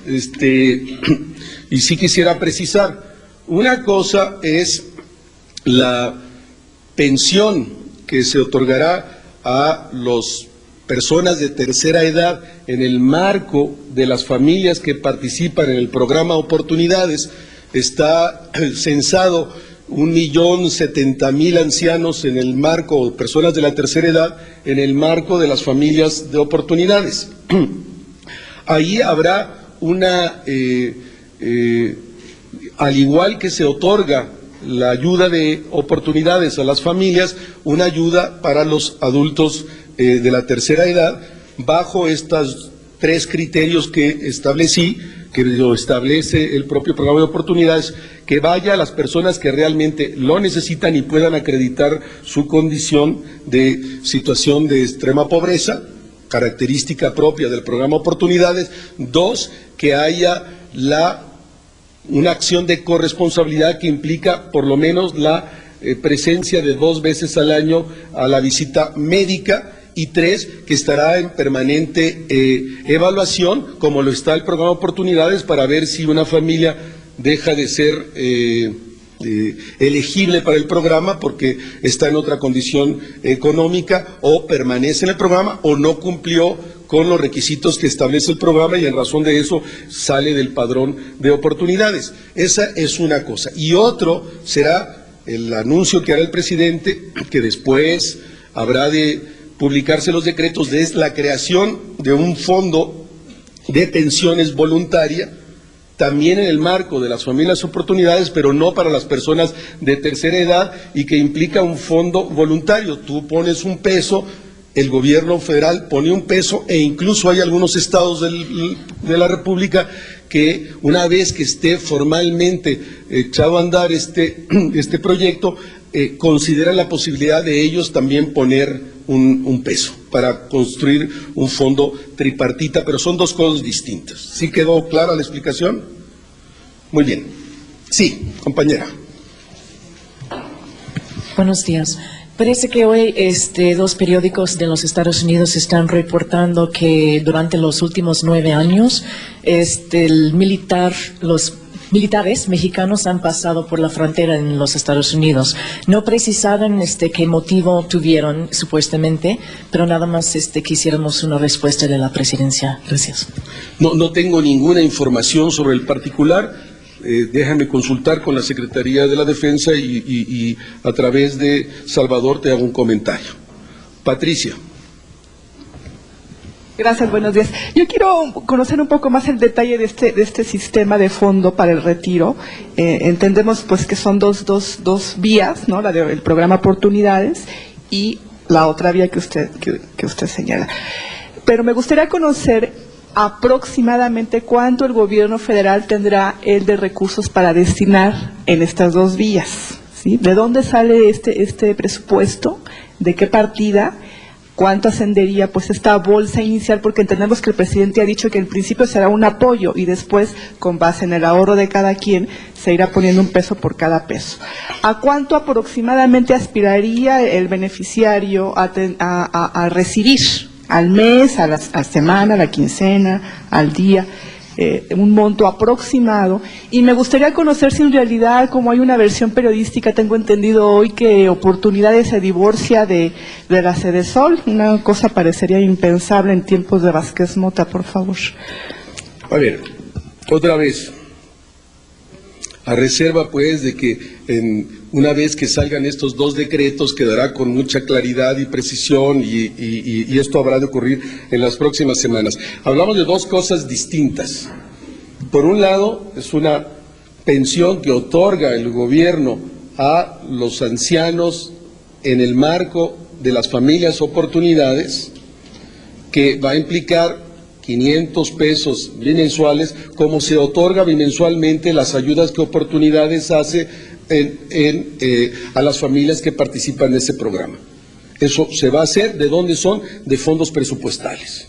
y sí quisiera precisar. Una cosa es la pensión que se otorgará a las personas de tercera edad en el marco de las familias que participan en el programa Oportunidades. Está censado 1.070.000 ancianos en el marco, o personas de la tercera edad, en el marco de las familias de oportunidades. Ahí habrá al igual que se otorga la ayuda de oportunidades a las familias, una ayuda para los adultos de la tercera edad, bajo estos 3 criterios que establecí, que lo establece el propio programa de oportunidades, que vaya a las personas que realmente lo necesitan y puedan acreditar su condición de situación de extrema pobreza, característica propia del programa Oportunidades. 2, que haya una acción de corresponsabilidad que implica por lo menos la presencia de 2 veces al año a la visita médica. Y 3, que estará en permanente evaluación, como lo está el programa Oportunidades, para ver si una familia deja de ser elegible para el programa porque está en otra condición económica, o permanece en el programa o no cumplió con los requisitos que establece el programa y en razón de eso sale del padrón de oportunidades. Esa es una cosa. Y otro será el anuncio que hará el presidente, que después habrá de publicarse los decretos, de la creación de un fondo de pensiones voluntaria también en el marco de las familias oportunidades, pero no para las personas de tercera edad, y que implica un fondo voluntario. Tú pones un peso, el gobierno federal pone un peso, e incluso hay algunos estados de la República que una vez que esté formalmente echado a andar este proyecto, consideran la posibilidad de ellos también poner un peso para construir un fondo tripartita, pero son dos cosas distintas. ¿Sí quedó clara la explicación? Muy bien. Sí, compañera. Buenos días. Parece que hoy dos periódicos de los Estados Unidos están reportando que durante los últimos 9 años los militares mexicanos han pasado por la frontera en los Estados Unidos. No precisaron qué motivo tuvieron supuestamente, pero nada más quisiéramos una respuesta de la presidencia. Gracias. No tengo ninguna información sobre el particular. Déjame consultar con la Secretaría de la Defensa y a través de Salvador te hago un comentario. Patricia. Gracias, buenos días. Yo quiero conocer un poco más el detalle de este sistema de fondo para el retiro. Entendemos pues que son dos vías, ¿no? La del programa Oportunidades y la otra vía que usted señala. Pero me gustaría conocer aproximadamente cuánto el gobierno federal tendrá él de recursos para destinar en estas dos vías, ¿sí? ¿De dónde sale este presupuesto? ¿De qué partida? ¿Cuánto ascendería pues esta bolsa inicial? Porque entendemos que el presidente ha dicho que en principio será un apoyo y después, con base en el ahorro de cada quien, se irá poniendo un peso por cada peso. ¿A cuánto aproximadamente aspiraría el beneficiario a recibir? ¿Al mes, a la semana, a la quincena, al día? Un monto aproximado, y me gustaría conocer si en realidad, como hay una versión periodística, tengo entendido hoy que Oportunidades se divorcia de la Sedesol, una cosa parecería impensable en tiempos de Vázquez Mota, por favor. A ver, otra vez, a reserva pues de que una vez que salgan estos dos decretos quedará con mucha claridad y precisión y esto habrá de ocurrir en las próximas semanas. Hablamos de dos cosas distintas. Por un lado, es una pensión que otorga el gobierno a los ancianos en el marco de las familias oportunidades, que va a implicar 500 pesos bimensuales, como se otorga bimensualmente las ayudas que Oportunidades hace a las familias que participan en ese programa. Eso se va a hacer, ¿de dónde son? De fondos presupuestales.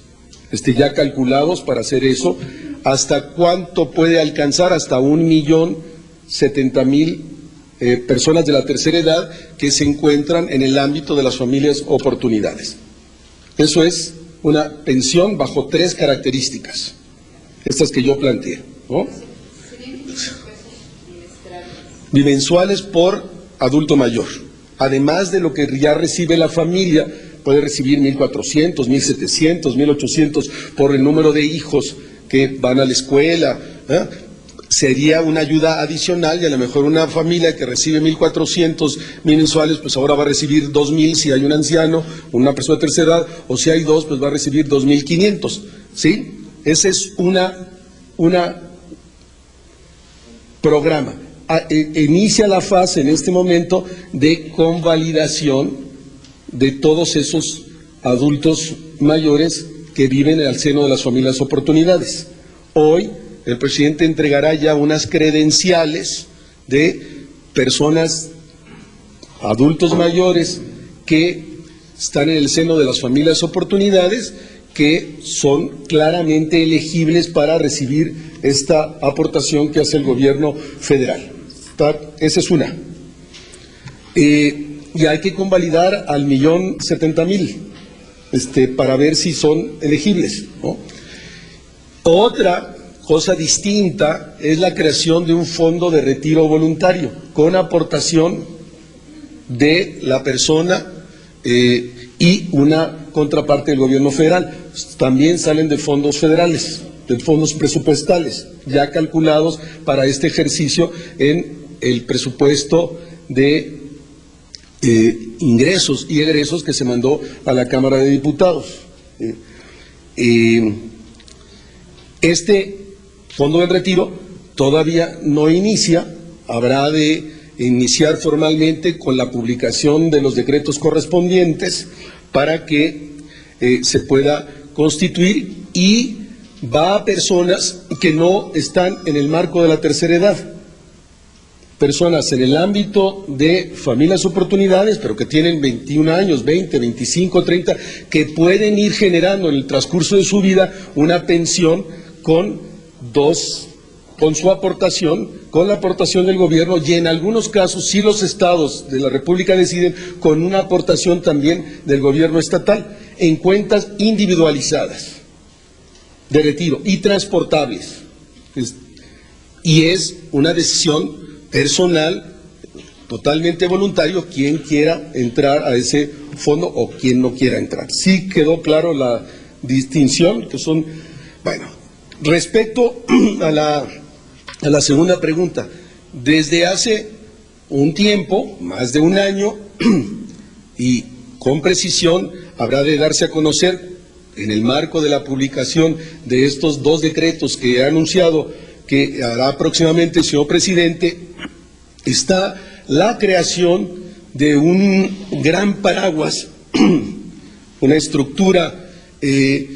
Ya calculados para hacer eso. ¿Hasta cuánto puede alcanzar? Hasta 1.070.000 personas de la tercera edad que se encuentran en el ámbito de las familias Oportunidades. Eso es una pensión bajo 3 características, estas que yo planteé, ¿no? Bimensuales por adulto mayor, además de lo que ya recibe la familia. Puede recibir 1.400, 1.700, 1.800 por el número de hijos que van a la escuela, ¿eh? Sería una ayuda adicional, y a lo mejor una familia que recibe 1.400 mensuales, pues ahora va a recibir 2.000 si hay un anciano, una persona de tercera edad, o si hay dos, pues va a recibir 2.500, ¿sí? Ese es una programa. Inicia la fase en este momento de convalidación de todos esos adultos mayores que viven en el seno de las familias Oportunidades. Hoy el presidente entregará ya unas credenciales de personas, adultos mayores, que están en el seno de las familias Oportunidades, que son claramente elegibles para recibir esta aportación que hace el gobierno federal. Esa es una. Y hay que convalidar al 1.070.000 para ver si son elegibles, ¿no? Otra cosa distinta es la creación de un fondo de retiro voluntario con aportación de la persona y una contraparte del gobierno federal. También salen de fondos federales, de fondos presupuestales, ya calculados para este ejercicio en el presupuesto de ingresos y egresos que se mandó a la Cámara de Diputados. Este fondo de retiro todavía no inicia, habrá de iniciar formalmente con la publicación de los decretos correspondientes para que se pueda constituir, y va a personas que no están en el marco de la tercera edad, personas en el ámbito de familias oportunidades, pero que tienen 21 años, 20, 25, 30, que pueden ir generando en el transcurso de su vida una pensión con su aportación, con la aportación del gobierno, y en algunos casos sí los estados de la República deciden con una aportación también del gobierno estatal, en cuentas individualizadas de retiro y transportables. Y es una decisión personal, totalmente voluntario, quien quiera entrar a ese fondo o quien no quiera entrar. Sí quedó claro la distinción, que son, bueno, respecto a la segunda pregunta, desde hace un tiempo, más de un año, y con precisión habrá de darse a conocer en el marco de la publicación de estos 2 decretos que ha anunciado que hará próximamente el señor presidente, está la creación de un gran paraguas, una estructura que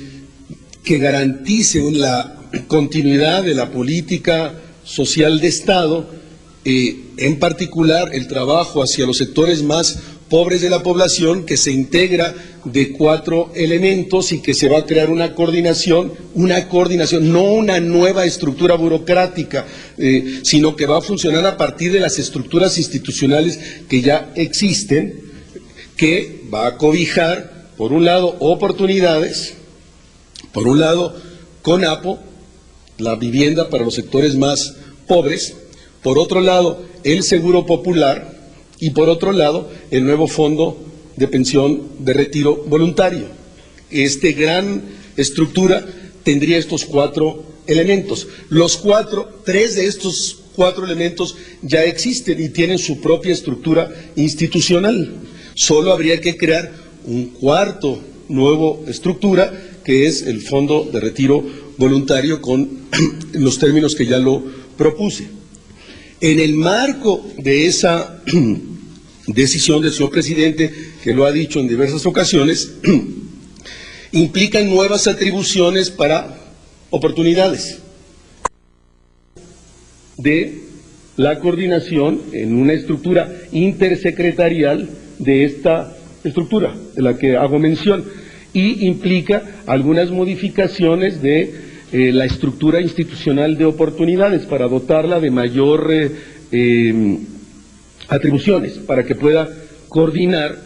garantice la continuidad de la política social de Estado, en particular el trabajo hacia los sectores más pobres de la población, que se integra de 4 elementos y que se va a crear una coordinación, no una nueva estructura burocrática, sino que va a funcionar a partir de las estructuras institucionales que ya existen, que va a cobijar, por un lado, oportunidades, por un lado, CONAPO, la vivienda para los sectores más pobres, por otro lado, el Seguro Popular, y por otro lado, el nuevo Fondo de Pensión de Retiro Voluntario. Esta gran estructura tendría estos 4 elementos. 3 de estos 4 elementos ya existen y tienen su propia estructura institucional. Solo habría que crear un 4º nuevo estructura, que es el Fondo de Retiro Voluntario, con los términos que ya lo propuse. En el marco de esa decisión del señor presidente, que lo ha dicho en diversas ocasiones, implican nuevas atribuciones para oportunidades de la coordinación en una estructura intersecretarial de esta estructura de la que hago mención, y implica algunas modificaciones de la estructura institucional de oportunidades para dotarla de mayor atribuciones, para que pueda coordinar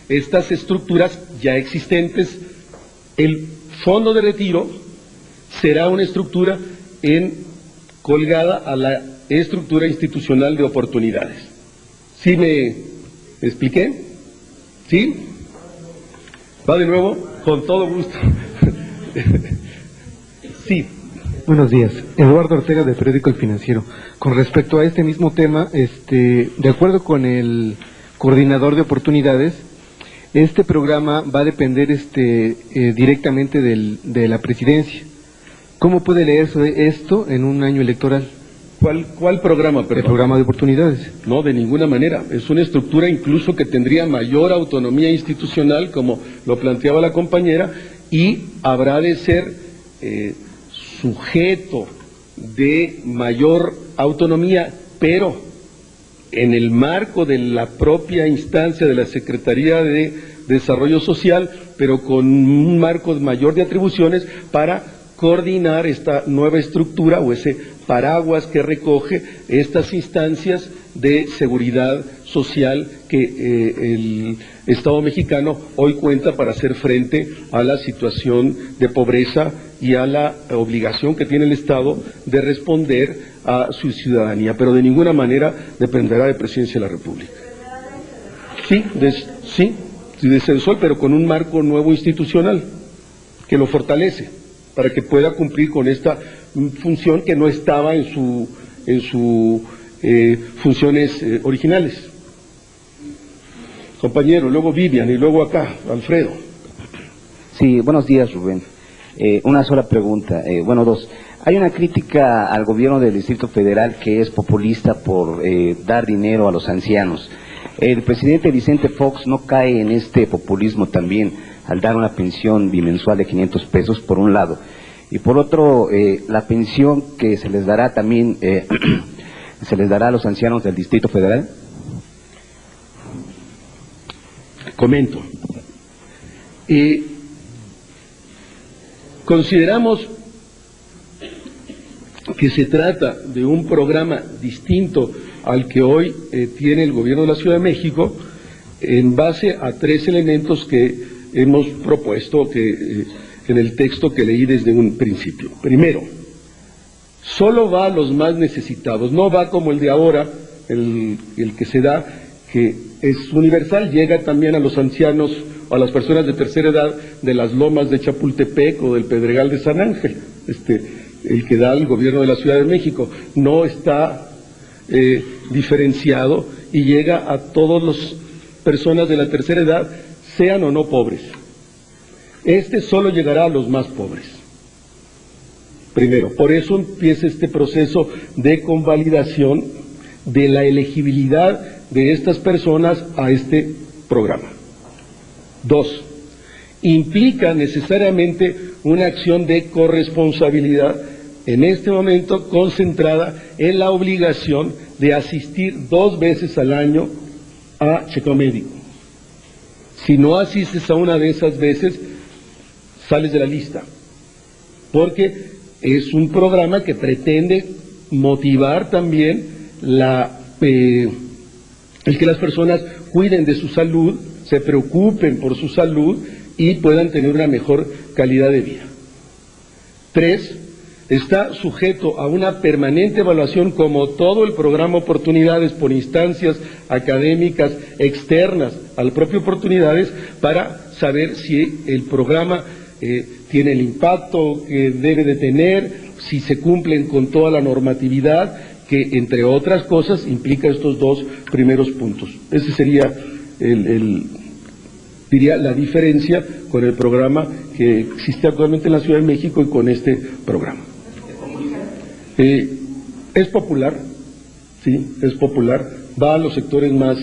estas estructuras ya existentes. El fondo de retiro será una estructura colgada a la estructura institucional de oportunidades. ¿Sí me expliqué? ¿Sí? ¿Va de nuevo? Con todo gusto. Sí. Buenos días, Eduardo Ortega, del periódico El Financiero. Con respecto a este mismo tema, de acuerdo con el coordinador de oportunidades, este programa va a depender directamente de la presidencia. ¿Cómo puede leerse esto en un año electoral? ¿Cuál programa, perdón? El programa de oportunidades. No, de ninguna manera. Es una estructura incluso que tendría mayor autonomía institucional, como lo planteaba la compañera, y habrá de ser sujeto de mayor autonomía, pero en el marco de la propia instancia de la Secretaría de Desarrollo Social, pero con un marco mayor de atribuciones para coordinar esta nueva estructura o ese paraguas que recoge estas instancias de seguridad social que el Estado mexicano hoy cuenta para hacer frente a la situación de pobreza y a la obligación que tiene el Estado de responder a su ciudadanía, pero de ninguna manera dependerá de Presidencia de la República. Sí, de CENSOL, pero con un marco nuevo institucional que lo fortalece para que pueda cumplir con esta función que no estaba en sus funciones originales. Compañero, luego Vivian y luego acá, Alfredo. Sí, buenos días, Rubén. Una sola pregunta, bueno, dos. Hay una crítica al gobierno del Distrito Federal que es populista por dar dinero a los ancianos. El presidente Vicente Fox no cae en este populismo también al dar una pensión bimensual de 500 pesos, por un lado. Y por otro, la pensión que se les dará también, se les dará a los ancianos del Distrito Federal. Comento. Consideramos que se trata de un programa distinto al que hoy tiene el gobierno de la Ciudad de México, en base a 3 elementos que hemos propuesto en el texto que leí desde un principio. Primero, solo va a los más necesitados, no va como el de ahora, el que se da, que es universal, llega también a los ancianos o a las personas de tercera edad de las lomas de Chapultepec o del Pedregal de San Ángel, el que da el gobierno de la Ciudad de México. No está diferenciado y llega a todas las personas de la tercera edad, sean o no pobres. Solo llegará a los más pobres. Primero, por eso empieza este proceso de convalidación de la elegibilidad de estas personas a este programa. 2, implica necesariamente una acción de corresponsabilidad, en este momento concentrada en la obligación de asistir 2 veces al año a chequeo médico. Si no asistes a una de esas veces, sales de la lista, porque es un programa que pretende motivar también el que las personas cuiden de su salud, se preocupen por su salud y puedan tener una mejor calidad de vida. 3, está sujeto a una permanente evaluación, como todo el programa Oportunidades, por instancias académicas externas al propio Oportunidades, para saber si el programa tiene el impacto que debe de tener, si se cumplen con toda la normatividad, que entre otras cosas implica estos 2 primeros puntos. Ese sería diría la diferencia con el programa que existe actualmente en la Ciudad de México y con este programa. Es popular, sí, es popular, va a los sectores más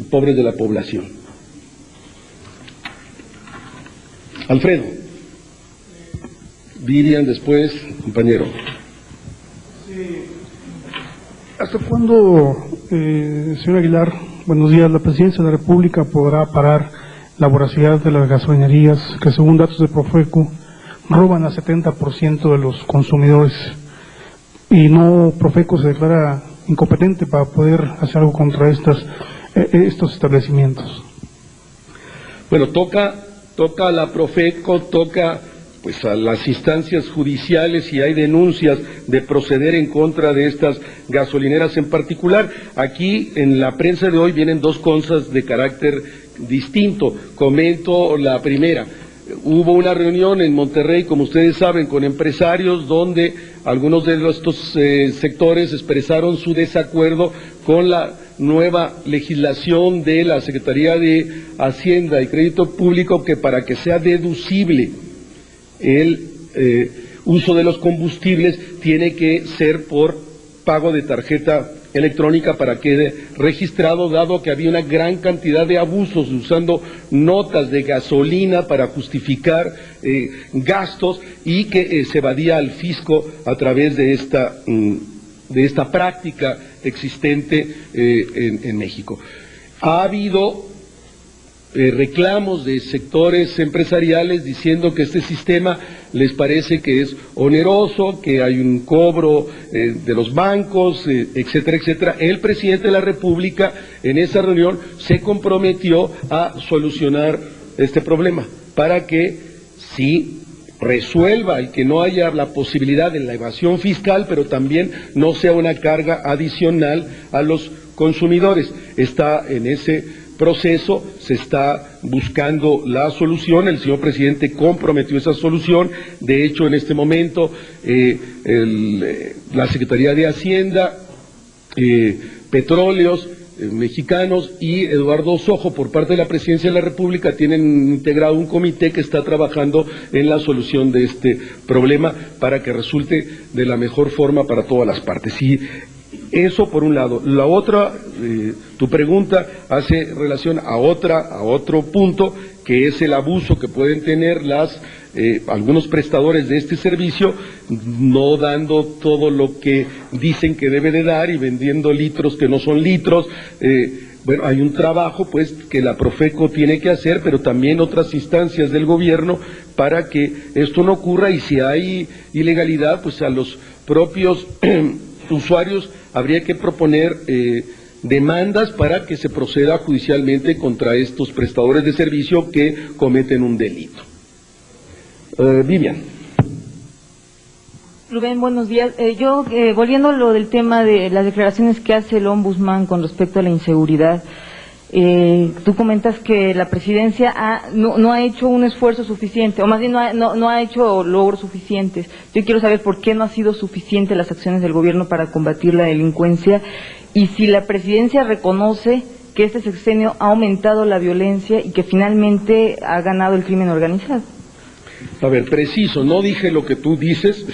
pobres de la población. Alfredo. Virian después, compañero. ¿Hasta cuándo, señor Aguilar, buenos días, la Presidencia de la República podrá parar la voracidad de las gasolinerías que, según datos de Profeco, roban a 70% de los consumidores, y no Profeco se declara incompetente para poder hacer algo contra estos establecimientos? Bueno, toca a la Profeco, toca pues a las instancias judiciales, si hay denuncias de proceder en contra de estas gasolineras en particular. Aquí en la prensa de hoy vienen 2 cosas de carácter distinto. Comento la primera. Hubo una reunión en Monterrey, como ustedes saben, con empresarios, donde algunos de estos sectores expresaron su desacuerdo con la nueva legislación de la Secretaría de Hacienda y Crédito Público, que para que sea deducible el uso de los combustibles tiene que ser por pago de tarjeta electrónica para que quede registrado, dado que había una gran cantidad de abusos usando notas de gasolina para justificar gastos, y que se evadía al fisco a través de esta práctica existente en México. Ha habido reclamos de sectores empresariales diciendo que este sistema les parece que es oneroso, que hay un cobro de los bancos, etcétera, etcétera. El presidente de la República en esa reunión se comprometió a solucionar este problema para que sí resuelva y que no haya la posibilidad de la evasión fiscal, pero también no sea una carga adicional a los consumidores. Está en ese proceso, se está buscando la solución, el señor presidente comprometió esa solución. De hecho, en este momento la Secretaría de Hacienda, Petróleos, Mexicanos y Eduardo Sojo, por parte de la Presidencia de la República, tienen integrado un comité que está trabajando en la solución de este problema para que resulte de la mejor forma para todas las partes. Y eso por un lado. La otra, tu pregunta hace relación a otro punto, que es el abuso que pueden tener algunos prestadores de este servicio, no dando todo lo que dicen que debe de dar y vendiendo litros que no son litros. Bueno, hay un trabajo pues que la Profeco tiene que hacer, pero también otras instancias del gobierno para que esto no ocurra, y si hay ilegalidad, pues a los propios usuarios habría que proponer demandas para que se proceda judicialmente contra estos prestadores de servicio que cometen un delito. Vivian. Rubén, buenos días. Volviendo a lo del tema de las declaraciones que hace el ombudsman con respecto a la inseguridad, tú comentas que la presidencia no ha hecho un esfuerzo suficiente, o más bien no ha hecho logros suficientes. Yo quiero saber por qué no ha sido suficiente las acciones del gobierno para combatir la delincuencia, y si la presidencia reconoce que este sexenio ha aumentado la violencia y que finalmente ha ganado el crimen organizado. A ver, preciso, no dije lo que tú dices,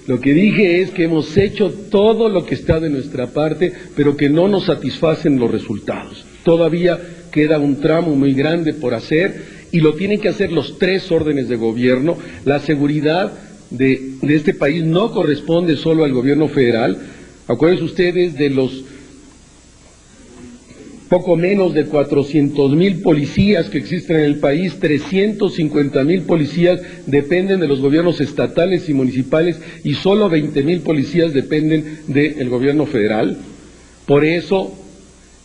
lo que dije es que hemos hecho todo lo que está de nuestra parte, pero que no nos satisfacen los resultados. Todavía queda un tramo muy grande por hacer, y lo tienen que hacer los tres órdenes de gobierno. La seguridad de este país no corresponde solo al gobierno federal. Acuérdense ustedes de los poco menos de 400,000 policías que existen en el país. 350,000 policías dependen de los gobiernos estatales y municipales, y solo 20,000 policías dependen del gobierno federal. Por eso,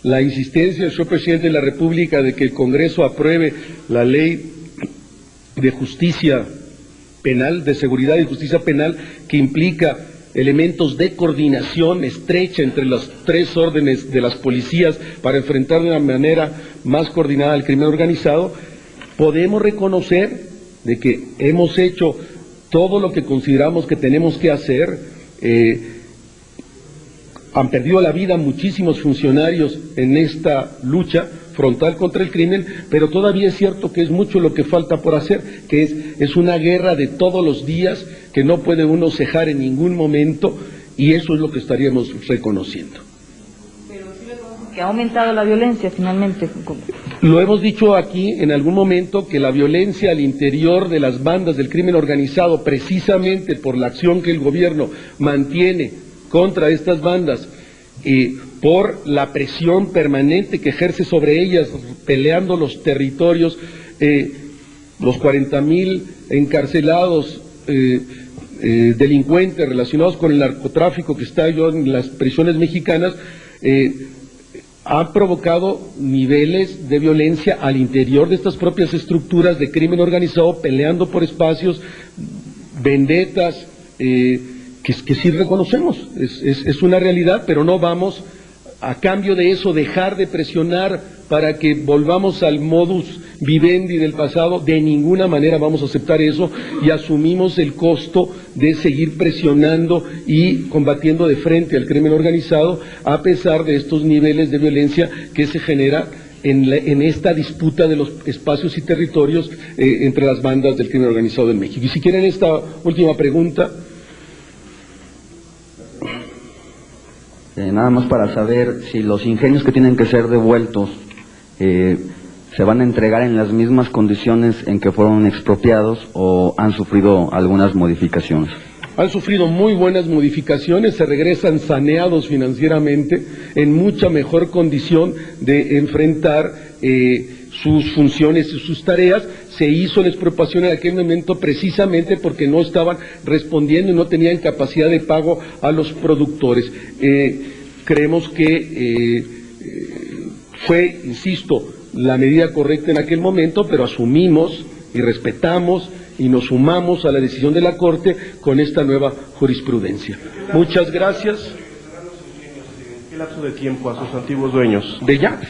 la insistencia del señor presidente de la República de que el Congreso apruebe la ley de justicia penal, de seguridad y justicia penal, que implica elementos de coordinación estrecha entre las tres órdenes de las policías para enfrentar de una manera más coordinada al crimen organizado. Podemos reconocer de que hemos hecho todo lo que consideramos que tenemos que hacer. Han perdido la vida muchísimos funcionarios en esta lucha frontal contra el crimen, pero todavía es cierto que es mucho lo que falta por hacer, que es una guerra de todos los días que no puede uno cejar en ningún momento, y eso es lo que estaríamos reconociendo. Pero sí reconozco que ha aumentado la violencia finalmente. Lo hemos dicho aquí en algún momento, que la violencia al interior de las bandas del crimen organizado, precisamente por la acción que el gobierno mantiene contra estas bandas, por la presión permanente que ejerce sobre ellas, peleando los territorios, los 40,000 encarcelados delincuentes relacionados con el narcotráfico que está en las prisiones mexicanas, ha provocado niveles de violencia al interior de estas propias estructuras de crimen organizado, peleando por espacios, vendetas, que sí reconocemos, es una realidad, pero no vamos a cambio de eso dejar de presionar para que volvamos al modus vivendi del pasado. De ninguna manera vamos a aceptar eso, y asumimos el costo de seguir presionando y combatiendo de frente al crimen organizado, a pesar de estos niveles de violencia que se genera en esta disputa de los espacios y territorios entre las bandas del crimen organizado en México. Y si quieren esta última pregunta. Nada más para saber si los ingenios que tienen que ser devueltos se van a entregar en las mismas condiciones en que fueron expropiados, o han sufrido algunas modificaciones. Han sufrido muy buenas modificaciones, se regresan saneados financieramente, en mucha mejor condición de enfrentar sus funciones y sus tareas. Se hizo la expropiación en aquel momento precisamente porque no estaban respondiendo y no tenían capacidad de pago a los productores. Creemos que fue, insisto, la medida correcta en aquel momento, pero asumimos y respetamos y nos sumamos a la decisión de la Corte con esta nueva jurisprudencia. Muchas gracias. ¿Qué lapso de tiempo a sus antiguos dueños? De ya.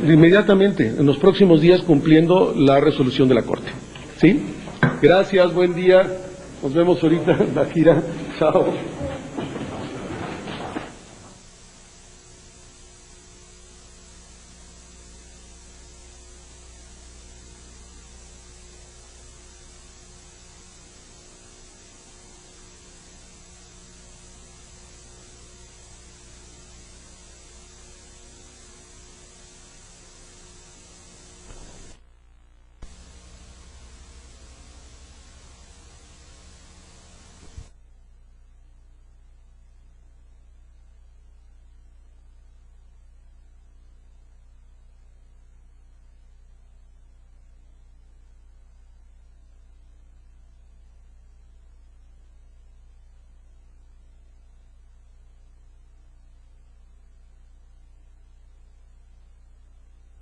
Inmediatamente, en los próximos días, cumpliendo la resolución de la Corte. ¿Sí? Gracias, buen día. Nos vemos ahorita en la gira. Chao.